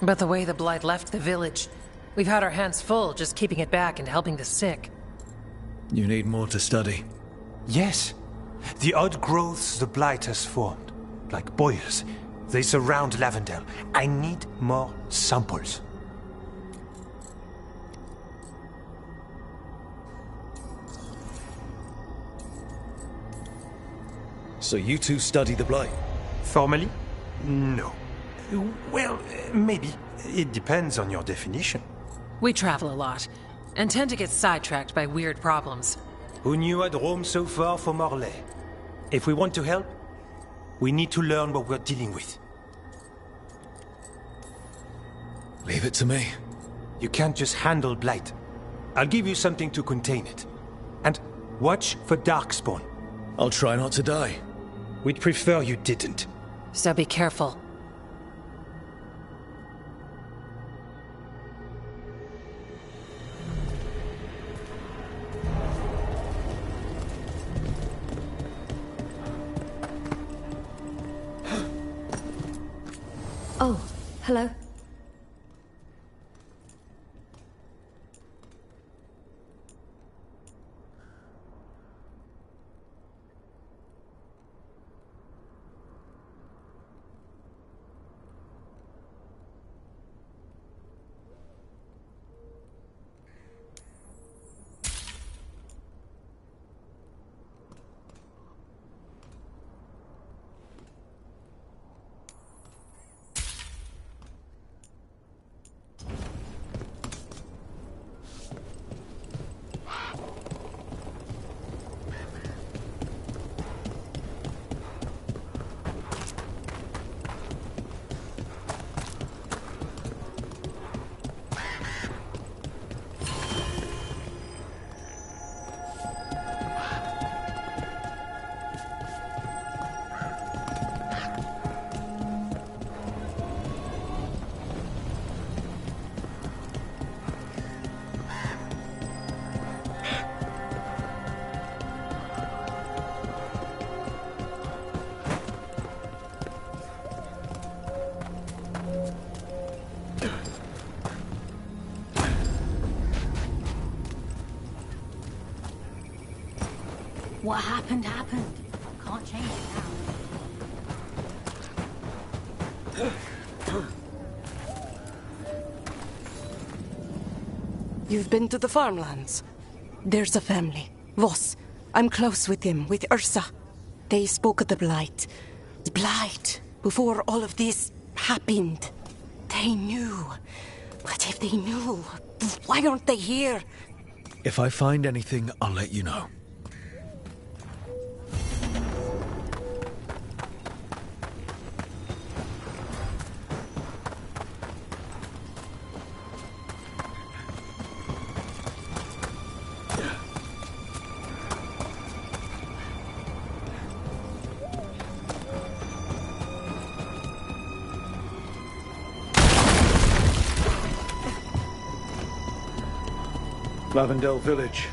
But the way the Blight left the village, we've had our hands full just keeping it back and helping the sick. You need more to study. Yes. The odd growths the Blight has formed, like boils, they surround Lavendel. I need more samples. So you two study the Blight? Formally? No. Well, maybe. It depends on your definition. We travel a lot, and tend to get sidetracked by weird problems. Who knew I'd roam so far from Orlais? If we want to help, we need to learn what we're dealing with. Leave it to me. You can't just handle Blight. I'll give you something to contain it. And watch for Darkspawn. I'll try not to die. We'd prefer you didn't. So be careful. Oh, hello. What happened, happened. Can't change it now. You've been to the farmlands? There's a family. Voss. I'm close with them, with Ursa. They spoke of the Blight. The Blight. Before all of this happened. They knew. But if they knew, why aren't they here? If I find anything, I'll let you know. Lavendel village.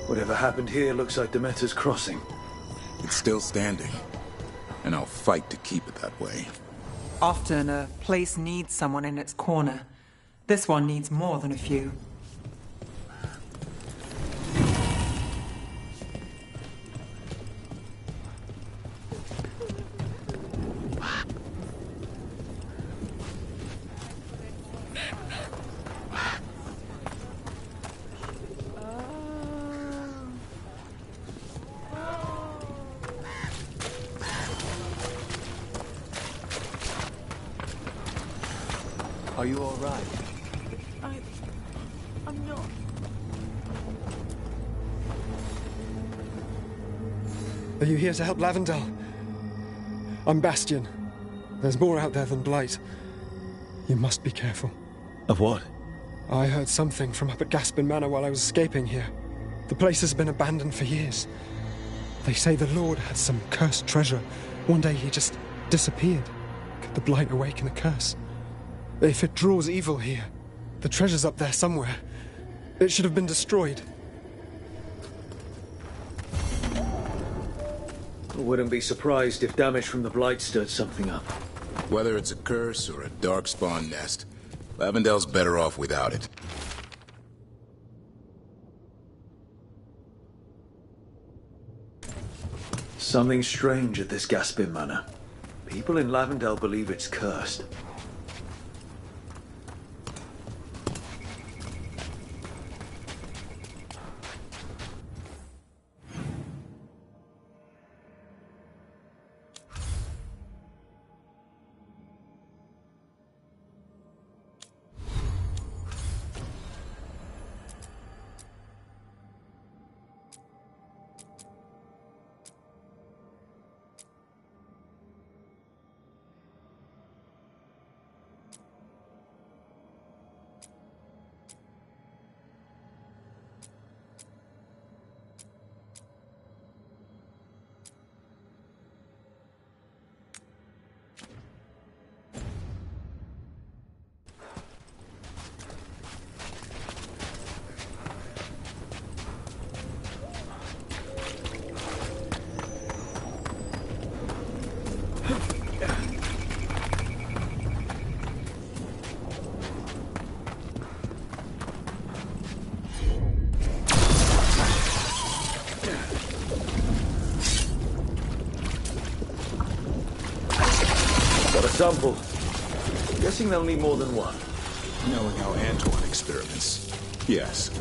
Whatever happened here looks like Demeter's crossing. It's still standing, and I'll fight to keep it that way. Often a place needs someone in its corner. This one needs more than a few. Are you all right? I'm not. Are you here to help Lavendel? I'm Bastion. There's more out there than Blight. You must be careful. Of what? I heard something from up at Gaspin Manor while I was escaping here. The place has been abandoned for years. They say the Lord had some cursed treasure. One day he just disappeared. Could the Blight awaken the curse? If it draws evil here, the treasure's up there somewhere. It should have been destroyed. I wouldn't be surprised if damage from the Blight stirred something up. Whether it's a curse or a darkspawn nest, Lavendel's better off without it. Something strange at this Gaspin Manor. People in Lavendel believe it's cursed. Sample. Guessing they'll need more than one. Knowing how Antoine experiments. Yes.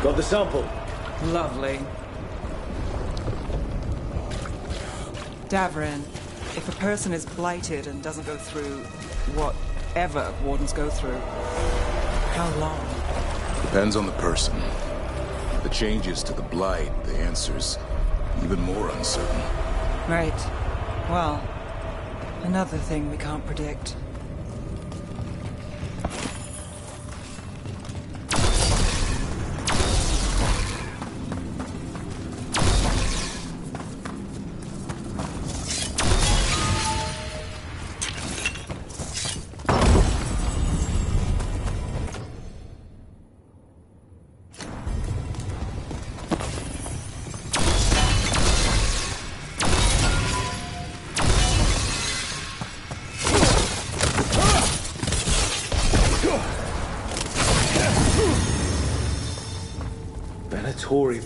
Got the sample. Lovely. Davrin, if a person is blighted and doesn't go through whatever wardens go through, how long? Depends on the person. The changes to the blight, the answer's even more uncertain. Right. Well, another thing we can't predict.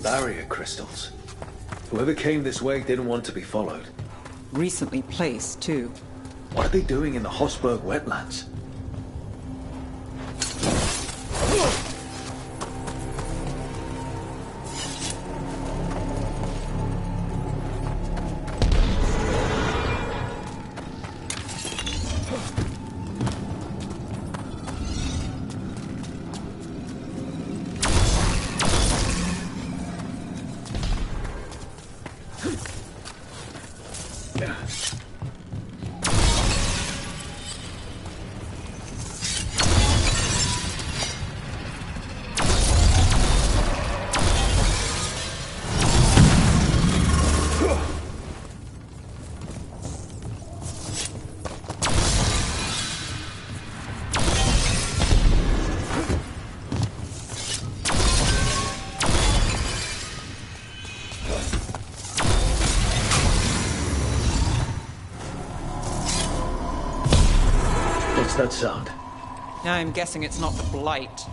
Barrier crystals. Whoever came this way didn't want to be followed. Recently placed, too. What are they doing in the Hosberg wetlands? That sound? I'm guessing it's not the blight.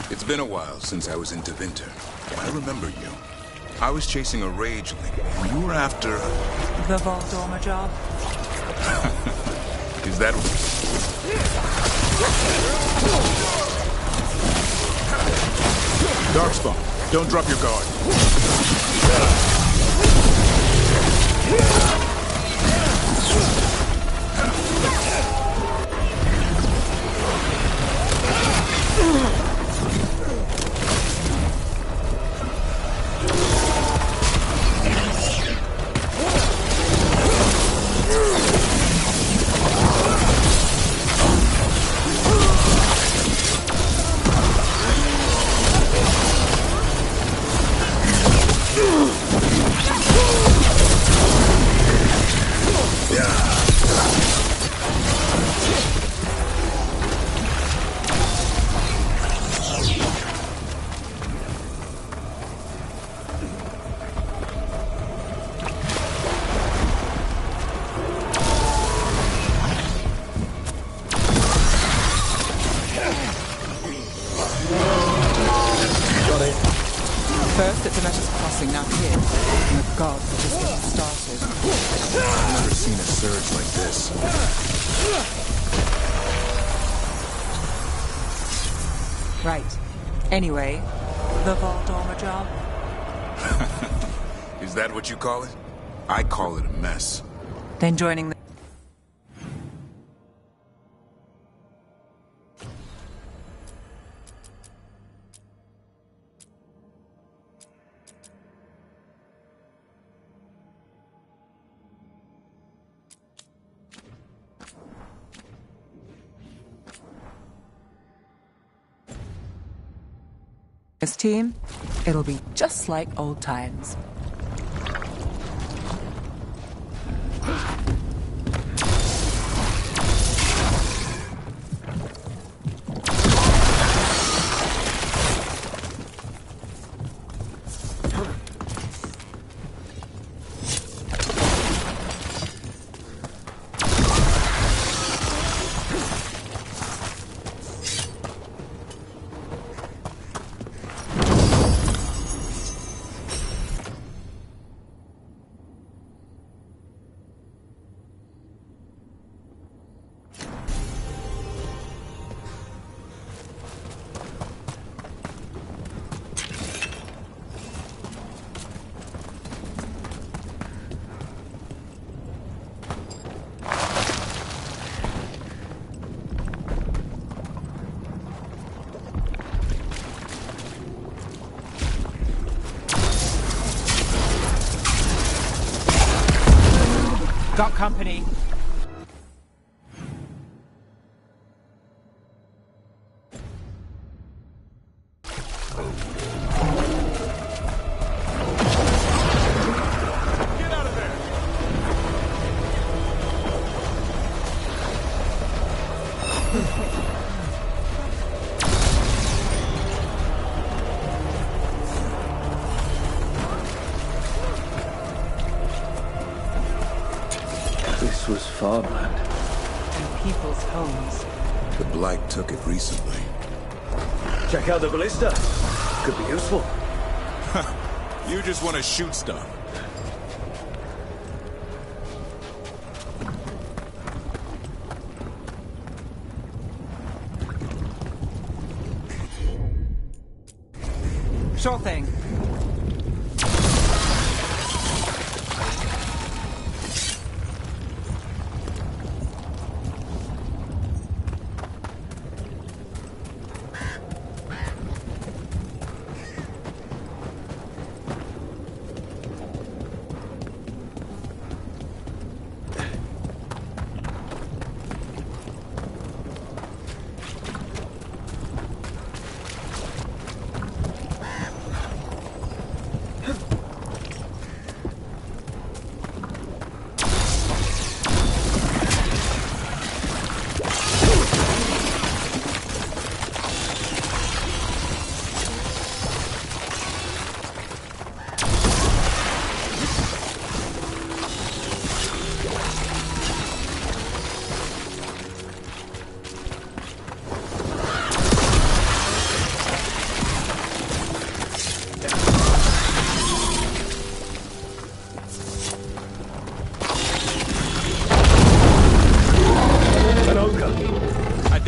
It's been a while since I was in Tevinter. I remember you. I was chasing a rageling, and you were after... The Voldorma job? Is that... Darkspawn, don't drop your guard. First, it's Ametta's crossing, now here. And the gods are just getting started. I've never seen a surge like this. Right. Anyway, the Voldorma job? Is that what you call it? I call it a mess. Then joining the... This team, it'll be just like old times. Got company. This was farmland. And people's homes. The Blight took it recently. Check out the ballista. Could be useful. You just want to shoot stuff. Sure thing.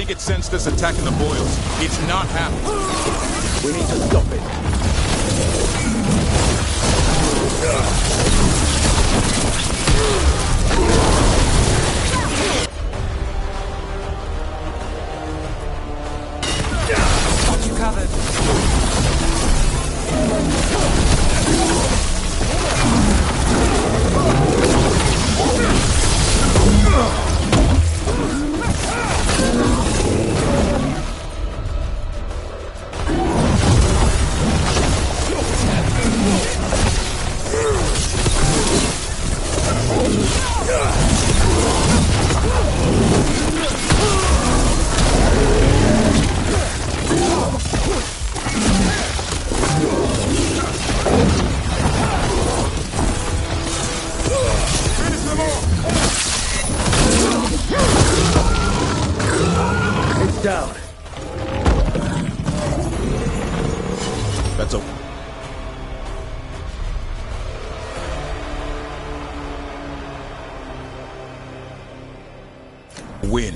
think it sensed us attacking the boils. It's not happening. We need to stop it. Got you covered. Down. That's a... win.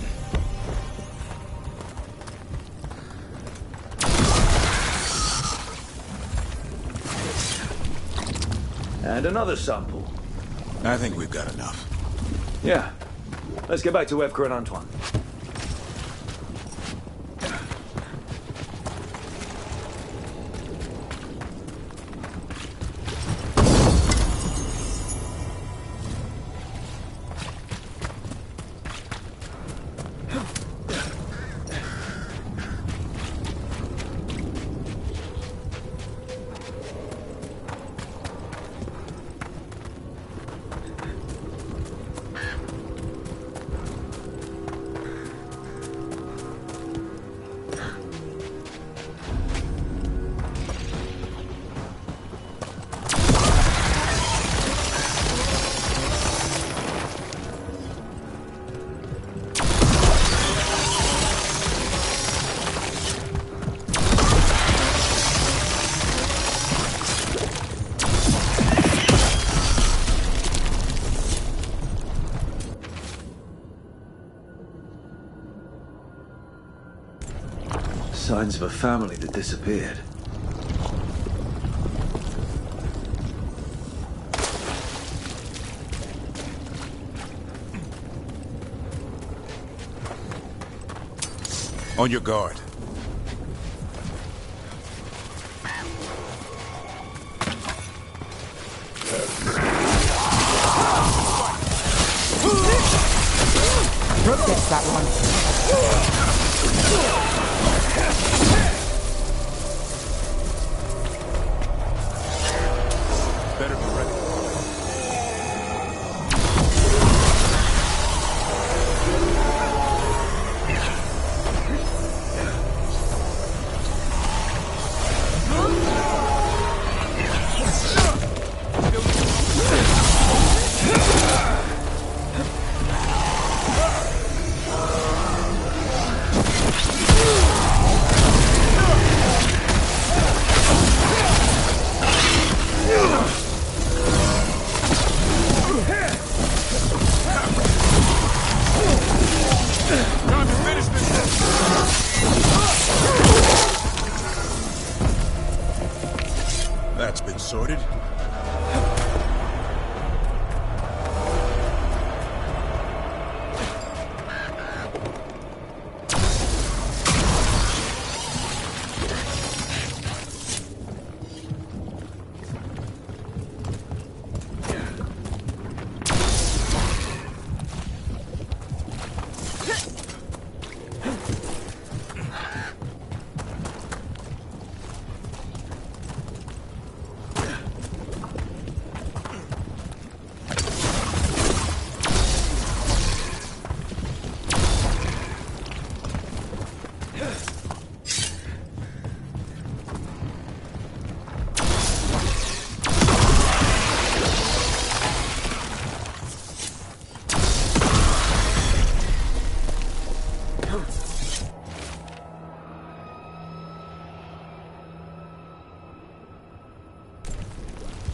And another sample. I think we've got enough. Yeah. Let's get back to Evker and Antoine. Signs of a family that disappeared. On your guard. Brooke gets that one. Better be ready. That's been sorted.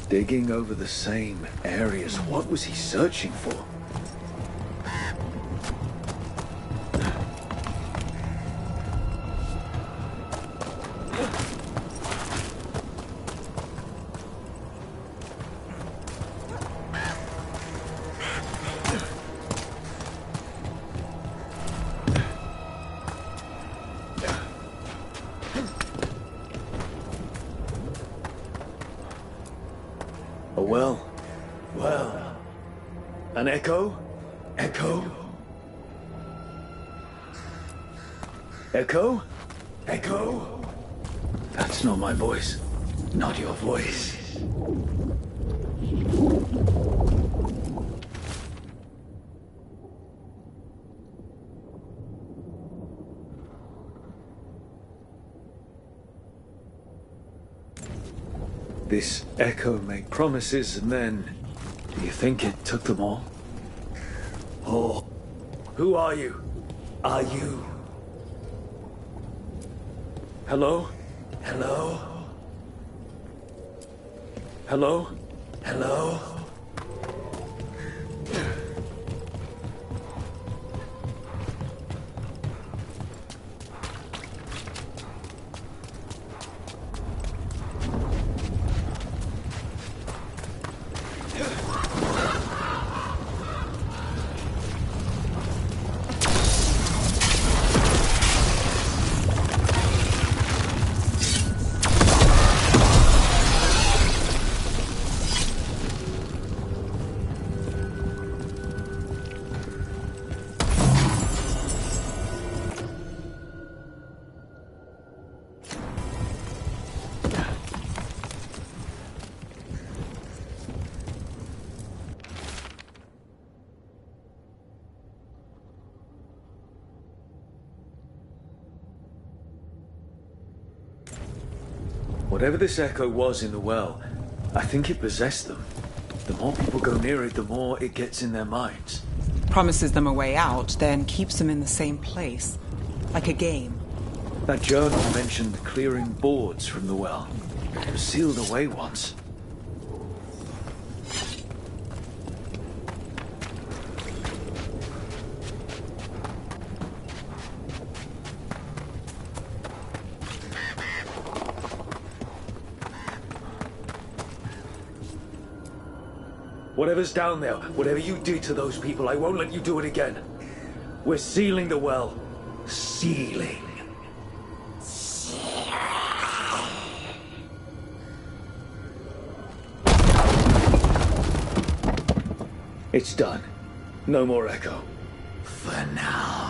Digging over the same areas. What was he searching for? Well. An echo? Echo? Echo? Echo? That's not my voice. Not your voice. This echo made promises and then... Do you think it took them all? Oh. Who are you? Are you? Hello? Hello? Hello? Hello? Whatever this echo was in the well, I think it possessed them. The more people go near it, the more it gets in their minds. Promises them a way out, then keeps them in the same place. Like a game. That journal mentioned clearing boards from the well. It was sealed away once. Whatever's down there, whatever you did to those people, I won't let you do it again. We're sealing the well. Sealing. It's done. No more echo. For now.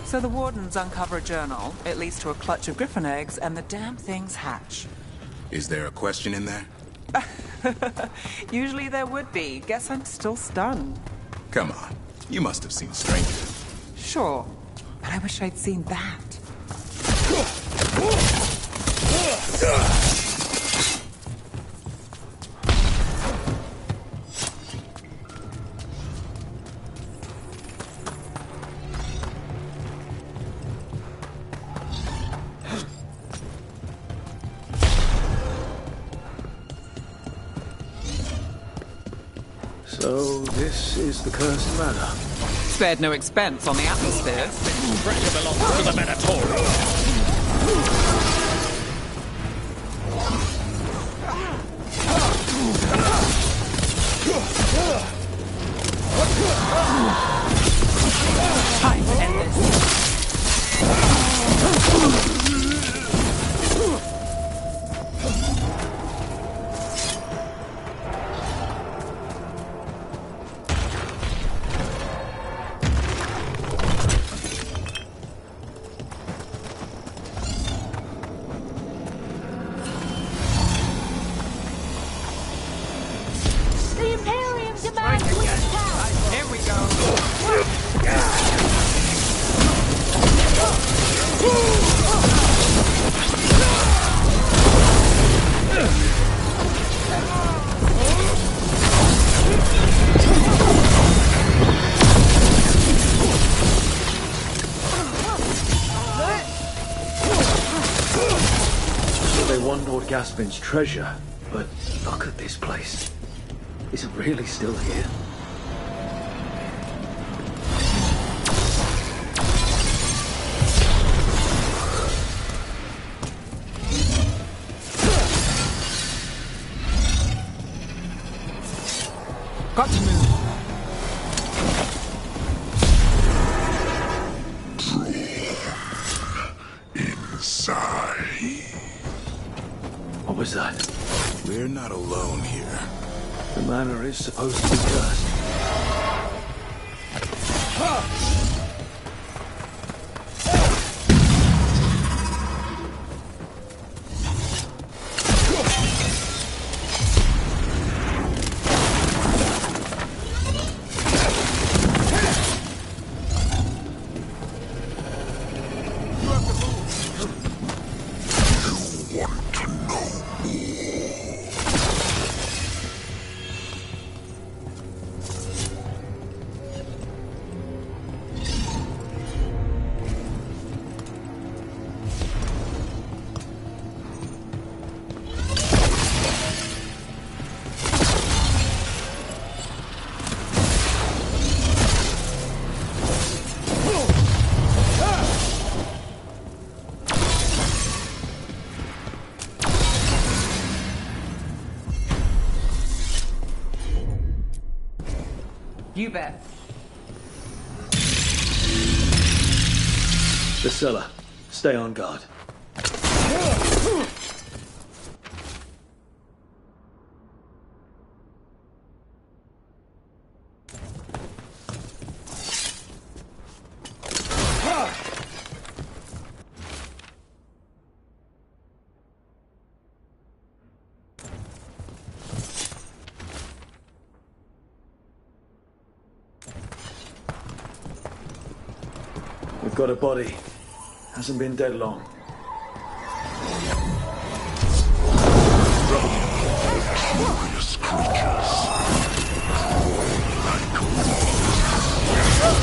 So the wardens uncover a journal, it leads to a clutch of griffin eggs, and the damn things hatch. Is there a question in there? Usually there would be. Guess I'm still stunned. Come on. You must have seen stranger. Sure, but I wish I'd seen that. So, this is the cursed manor. Spared no expense on the atmosphere. Pressure belongs to the Minotaur. Time to end this. The Imperium demands we attack! Here we go. They want Lord Gaspin's treasure, but look at this place. Is it really still here? Got to move. Inside. What was that? We're not alone here. The manor is supposed to be cursed. You bet. The cellar. Stay on guard. We've got a body. Hasn't been dead long. Curious creatures.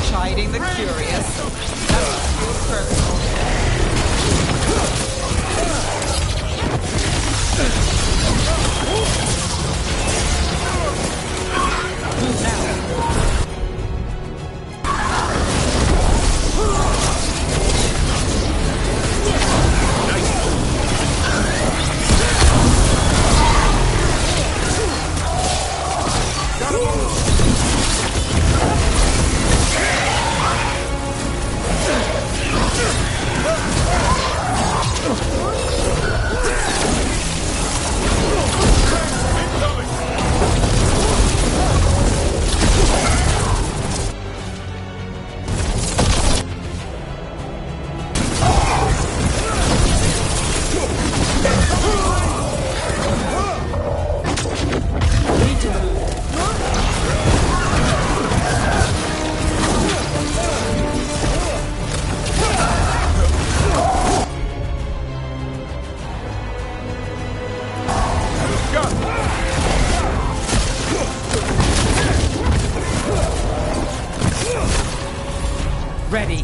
Chiding the curious. That's your personal. ready.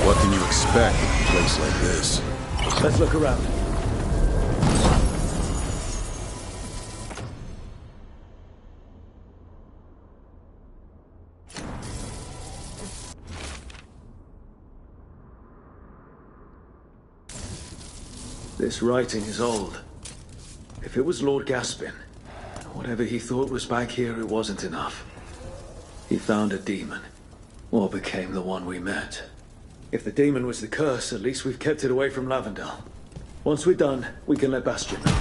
What can you expect in a place like this? Let's look around. This writing is old. If it was Lord Gaspin, whatever he thought was back here, it wasn't enough. He found a demon, or became the one we met. If the demon was the curse, at least we've kept it away from Lavendel. Once we're done, we can let Bastion know.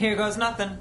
Here goes nothing.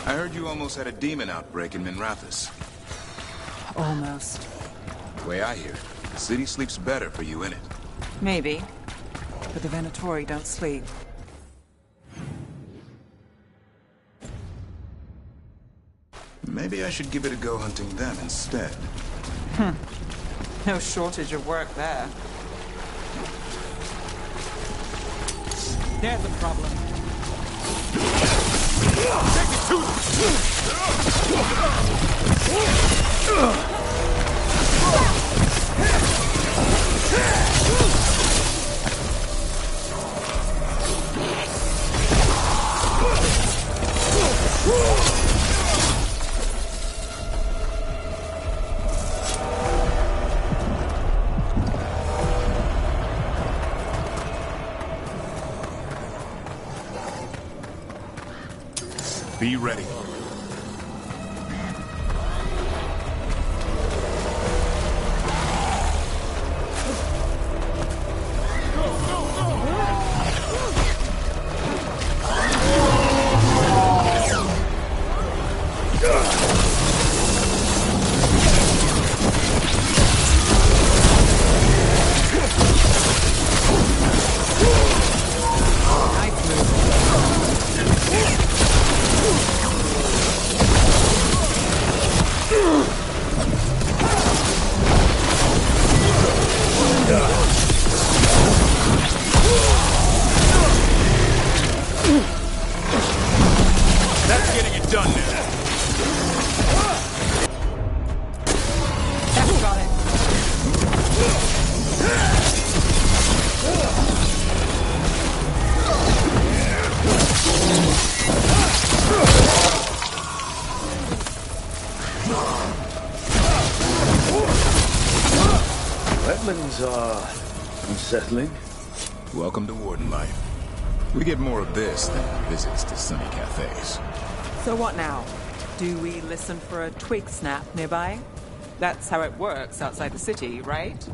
I heard you almost had a demon outbreak in Minrathous. Almost. The way I hear it, the city sleeps better for you in it. Maybe. But the Venatori don't sleep. Maybe I should give it a go hunting them instead. No shortage of work there. There's a problem. Take it to Be ready. Wetlands are unsettling. Welcome to Warden life. We get more of this than visits to sunny cafes. So what now? Do we listen for a twig snap nearby? That's how it works outside the city, right?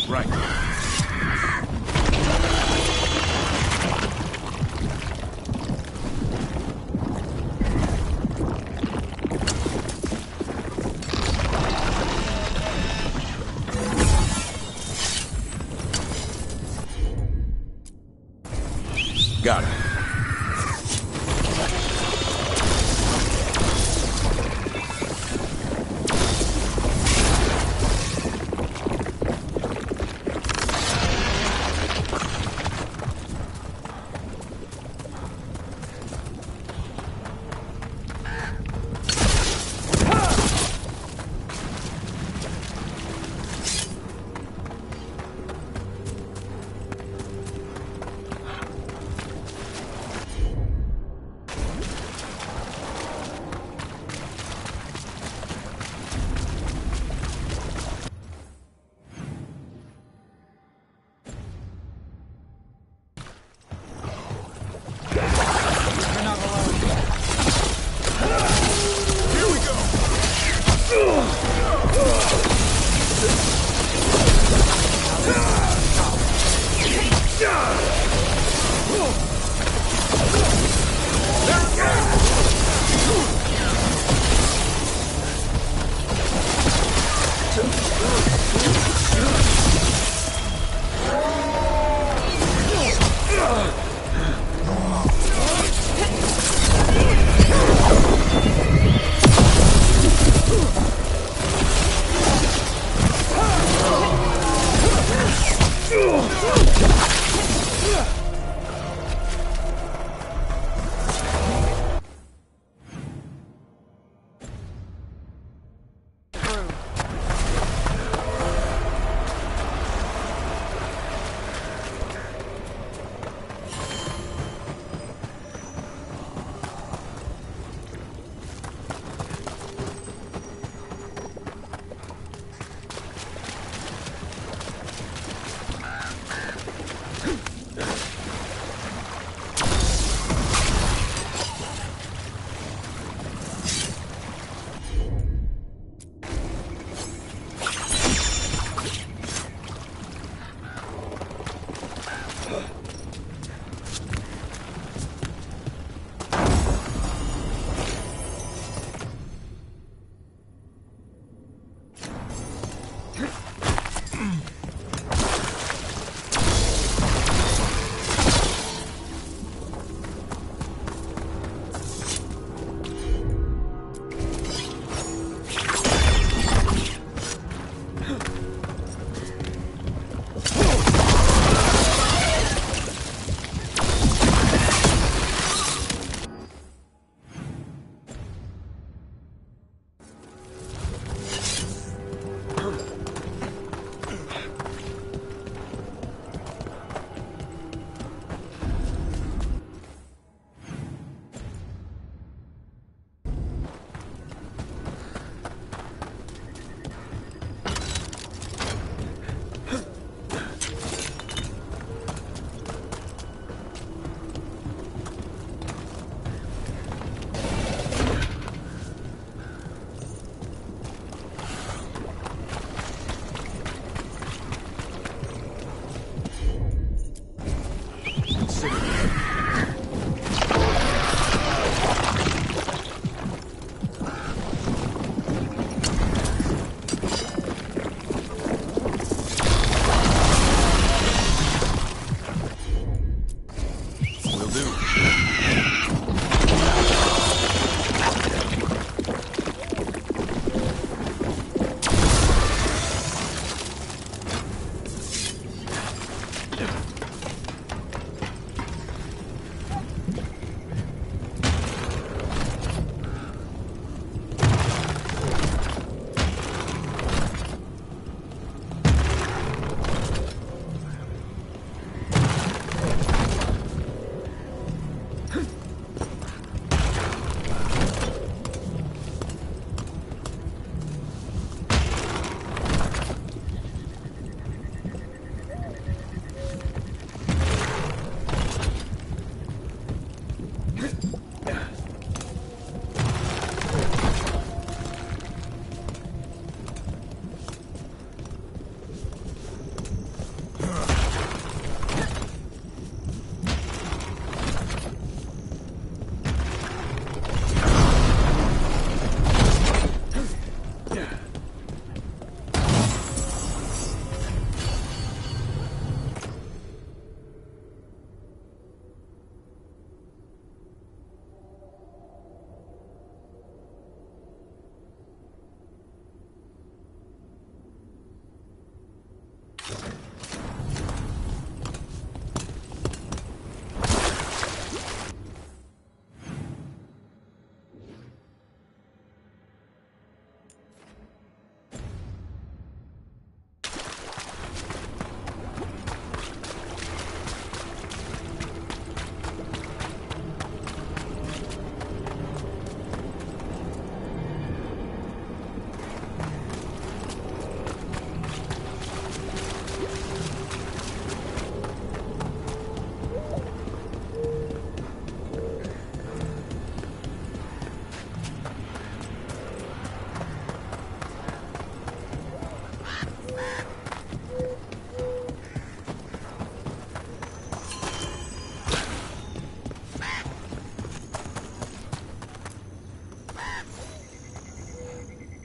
Right. Got it.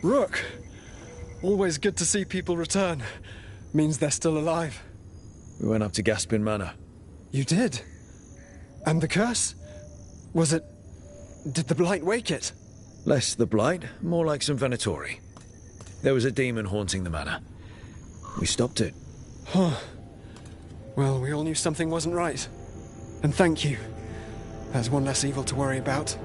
Rook! Always good to see people return. Means they're still alive. We went up to Gaspin Manor. You did? And the curse? Was it... Did the Blight wake it? Less the Blight, more like some Venatori. There was a demon haunting the manor. We stopped it. Huh. Well, we all knew something wasn't right. And thank you. There's one less evil to worry about.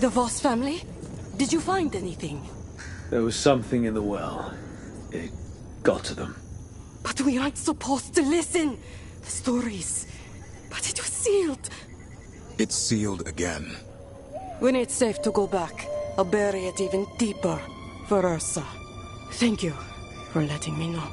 The Voss family? Did you find anything? There was something in the well. It got to them. But we aren't supposed to listen. The stories. But it was sealed. It's sealed again. When it's safe to go back, I'll bury it even deeper for Ursa. Thank you for letting me know.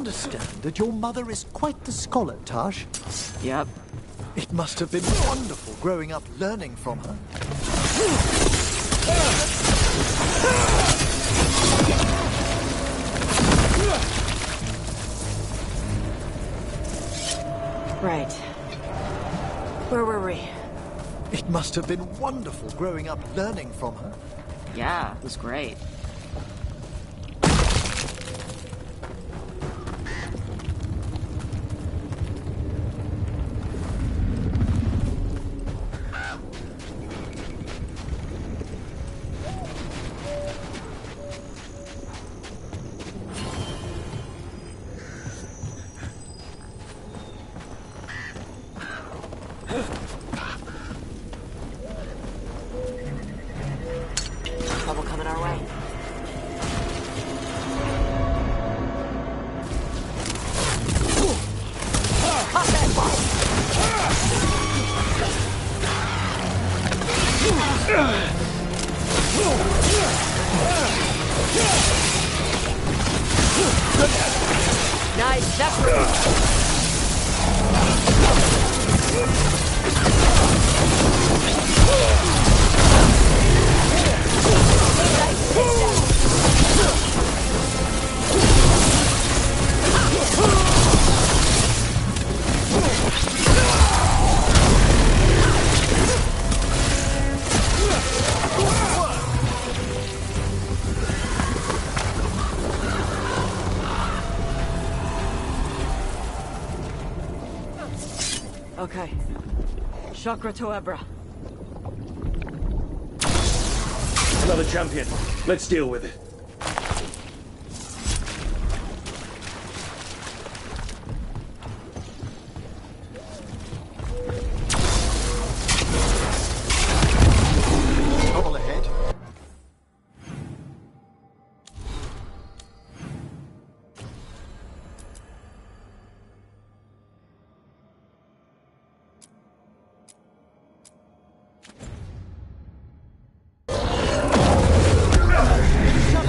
understand that your mother is quite the scholar, Tash. Yep. It must have been wonderful growing up learning from her. Right. Where were we? It must have been wonderful growing up learning from her. Yeah, it was great. Trouble coming our way. Nice, that's right. Okay. Chakra to Ebra. Another champion. Let's deal with it. Trouble ahead. Shut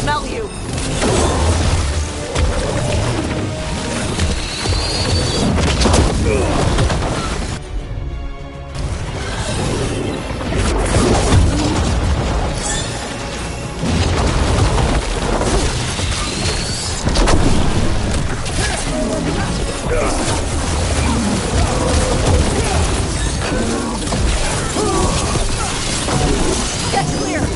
smell you! Get clear!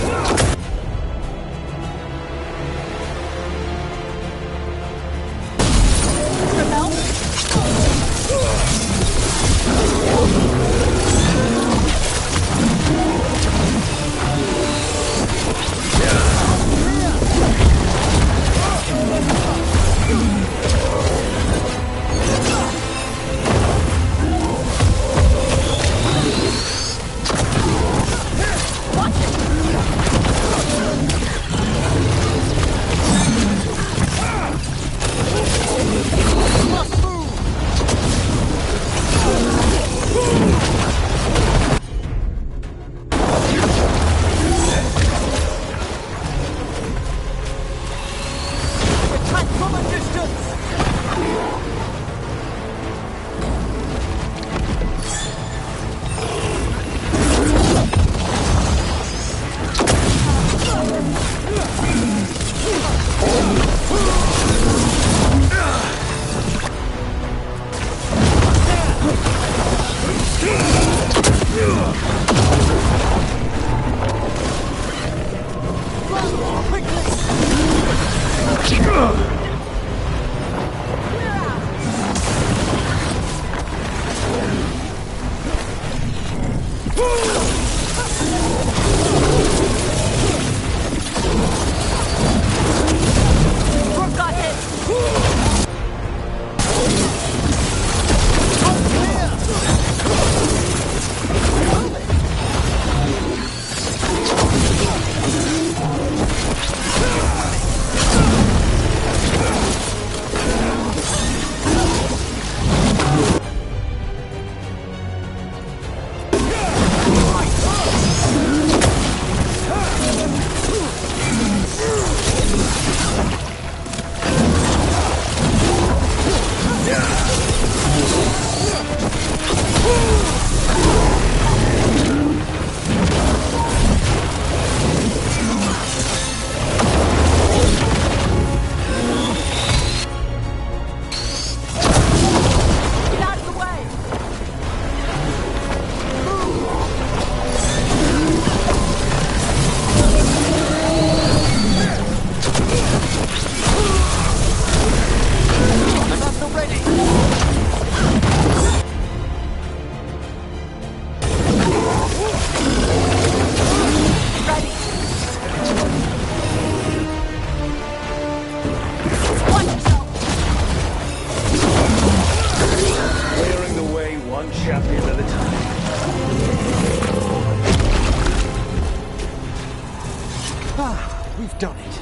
We've done it.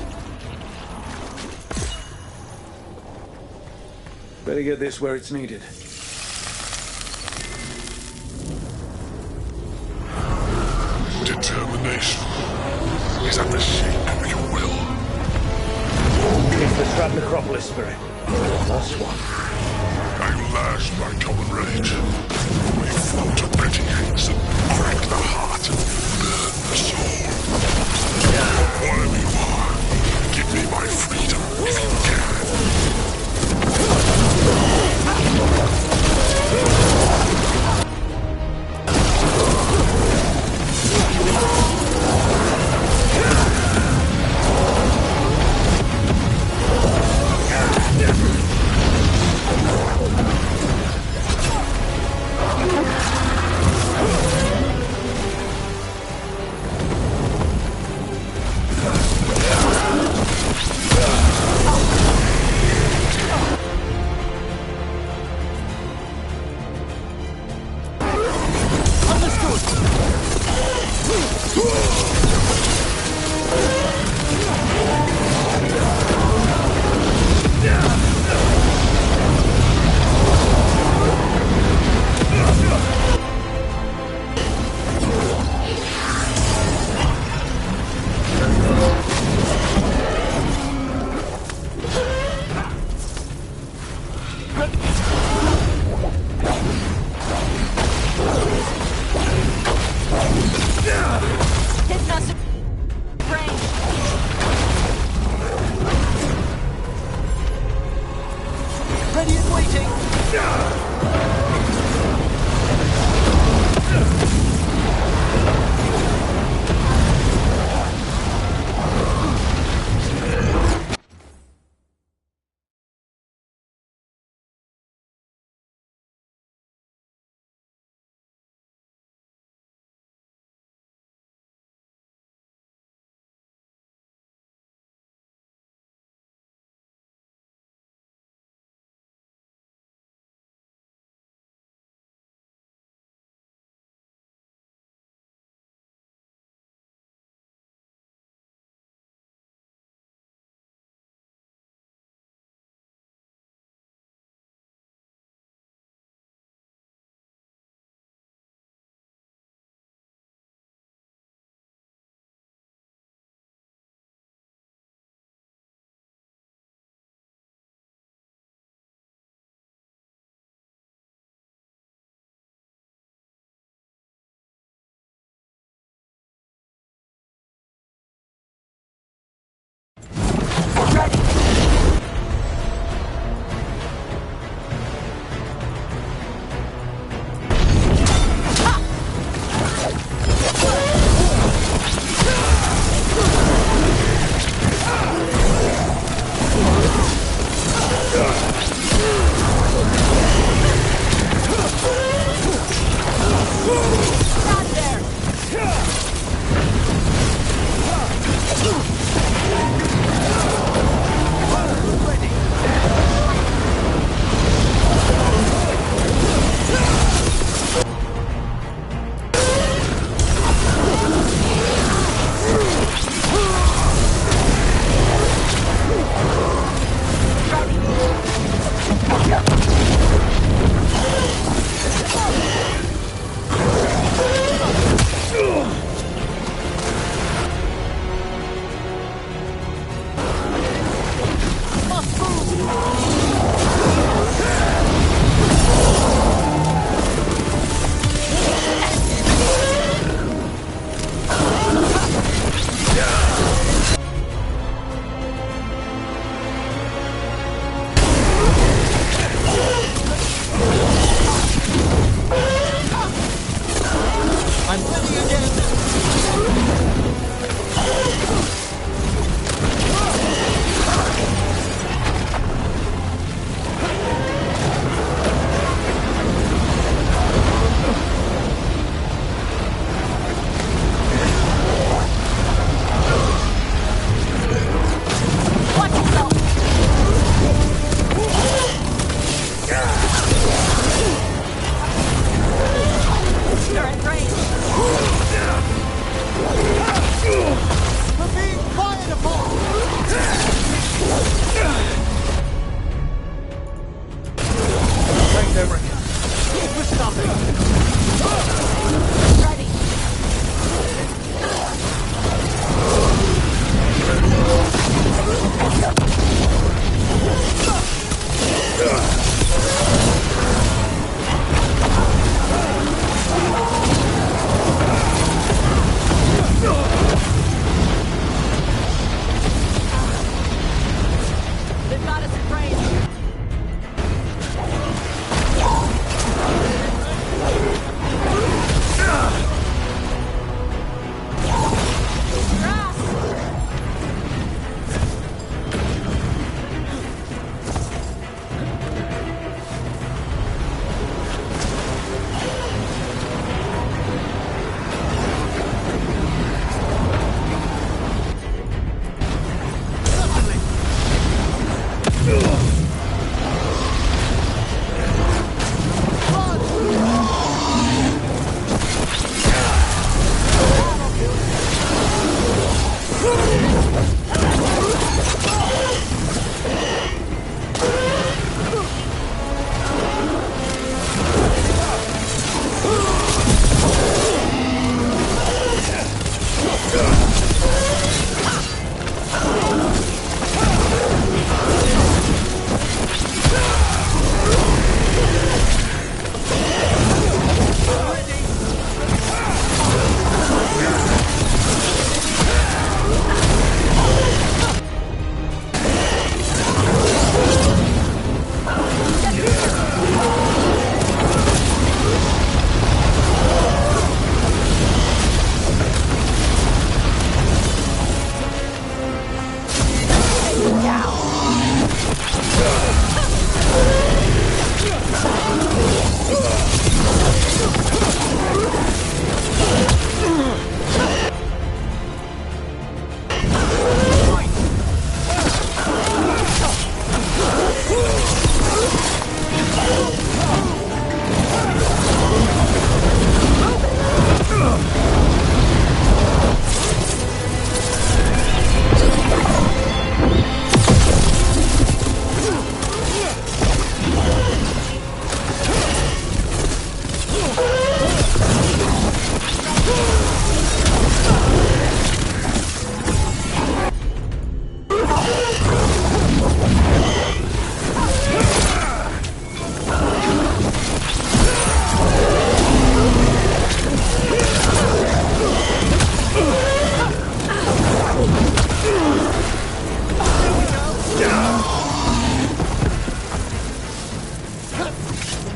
Better get this where it's needed. Determination is at the shape of your will. It's the Strat Necropolis spirit. Last one. I lashed my common rage. We float to petty hates and crack the heart and burn the soul. Whatever you are, give me my freedom if you can.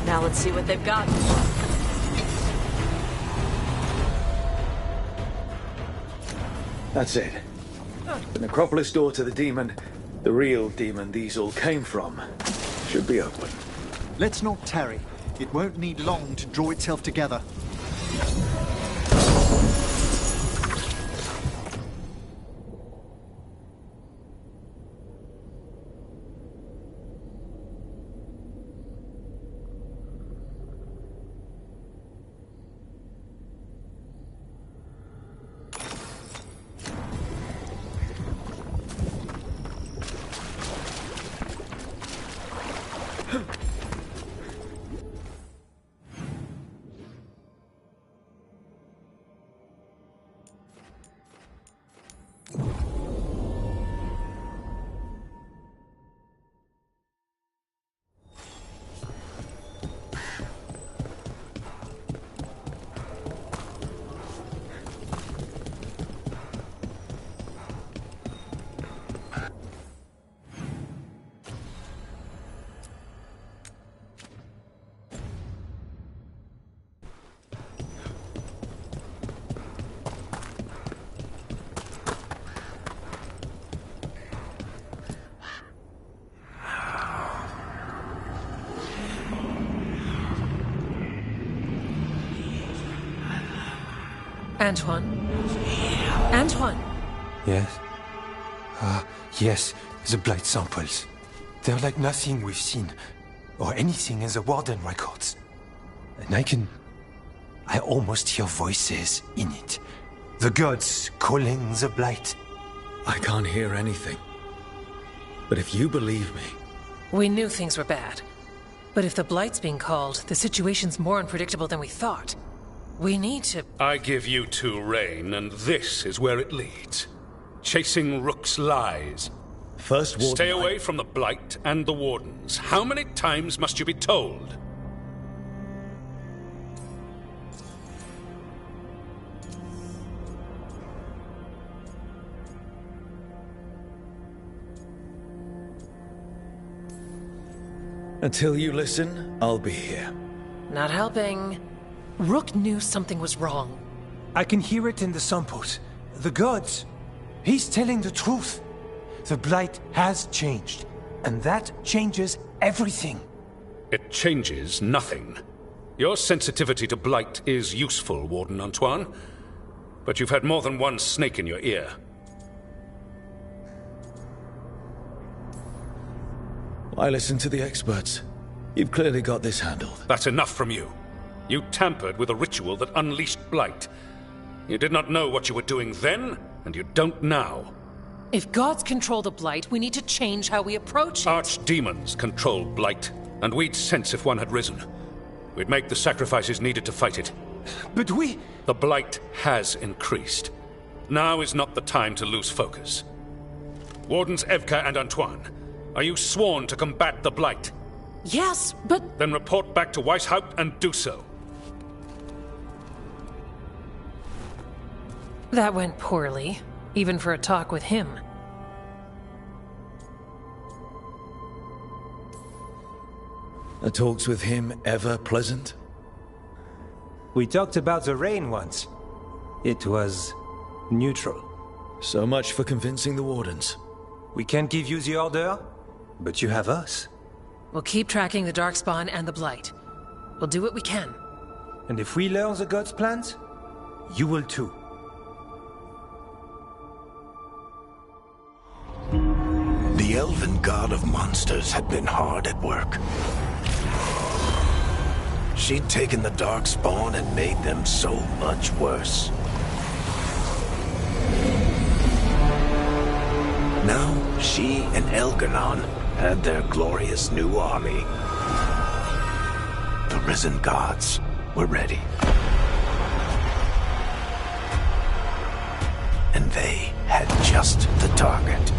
Now let's see what they've got. That's it. The necropolis door to the demon, the real demon these all came from, should be open. Let's not tarry. It won't need long to draw itself together. Antoine? Antoine! Yes? Yes, the blight samples. They're like nothing we've seen, or anything in the Warden records. And I almost hear voices in it. The gods calling the blight. I can't hear anything. But if you believe me... We knew things were bad. But if the blight's being called, the situation's more unpredictable than we thought. We need to... I give you two reign, and this is where it leads. Chasing Rook's lies. First Warden... Stay away from the Blight and the Wardens. How many times must you be told? Until you listen, I'll be here. Not helping. Rook knew something was wrong. I can hear it in the samples. The gods. He's telling the truth. The blight has changed, and that changes everything. It changes nothing. Your sensitivity to blight is useful, Warden Antoine. But you've had more than one snake in your ear. I listen to the experts. You've clearly got this handled. That's enough from you. You tampered with a ritual that unleashed blight. You did not know what you were doing then, and you don't now. If gods control the blight, we need to change how we approach it. Archdemons control blight, and we'd sense if one had risen. We'd make the sacrifices needed to fight it. But we... The blight has increased. Now is not the time to lose focus. Wardens Evka and Antoine, are you sworn to combat the blight? Yes, but... Then report back to Weishaupt and do so. That went poorly, even for a talk with him. Are talks with him ever pleasant? We talked about the rain once. It was neutral. So much for convincing the Wardens. We can't give you the order, but you have us. We'll keep tracking the Darkspawn and the Blight. We'll do what we can. And if we learn the gods' plans, you will too. The elven god of monsters had been hard at work. She'd taken the Darkspawn and made them so much worse. Now, she and Elgar'nan had their glorious new army. The risen gods were ready. And they had just the target.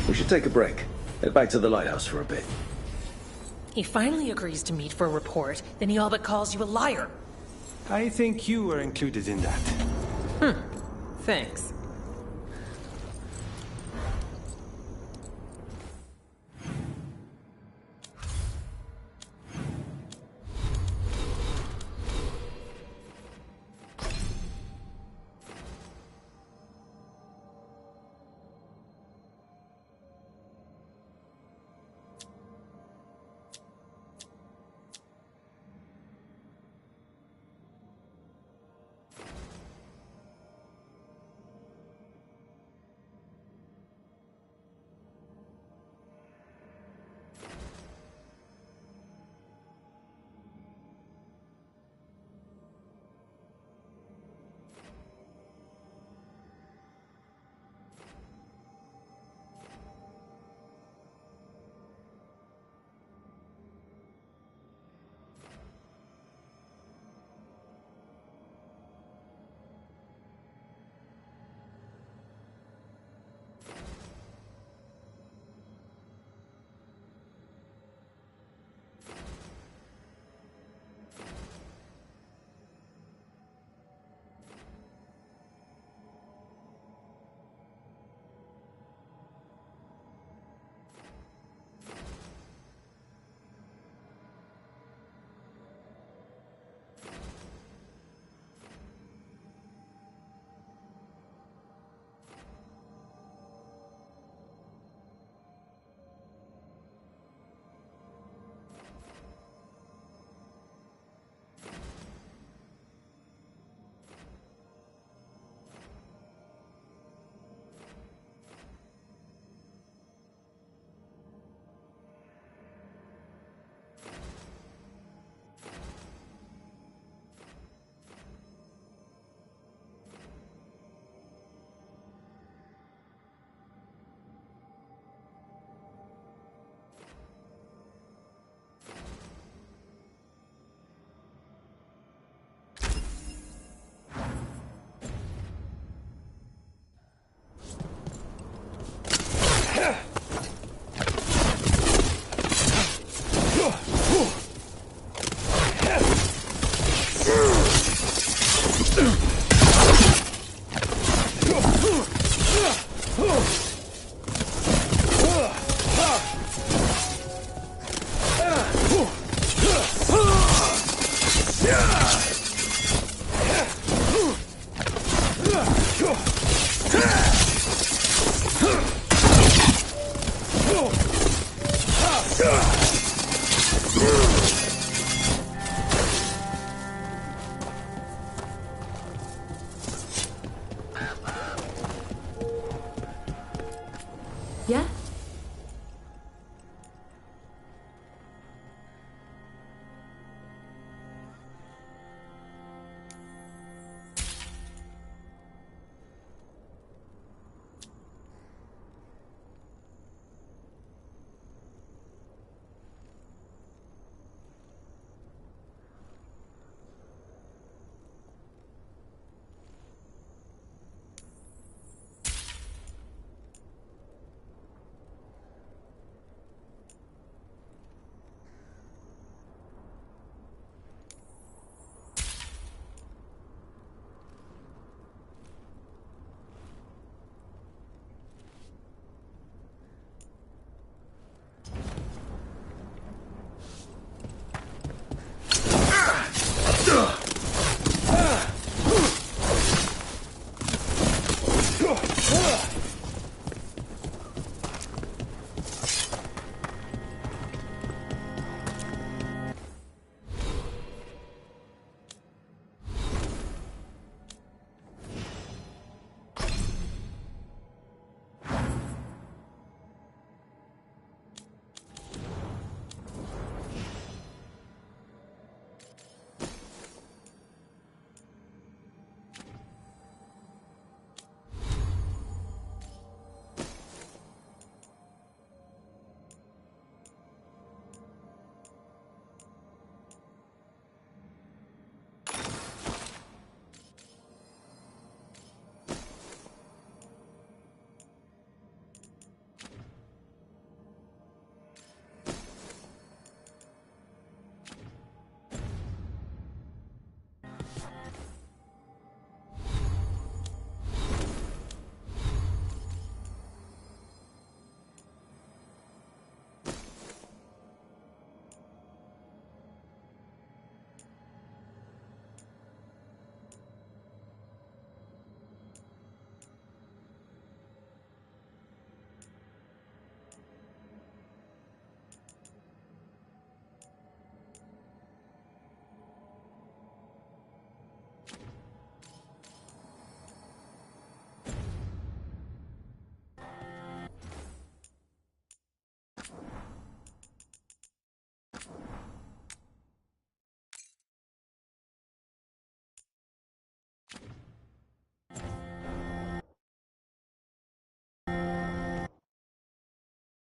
We should take a break. Head back to the lighthouse for a bit. He finally agrees to meet for a report, then he all but calls you a liar. I think you were included in that. Thanks.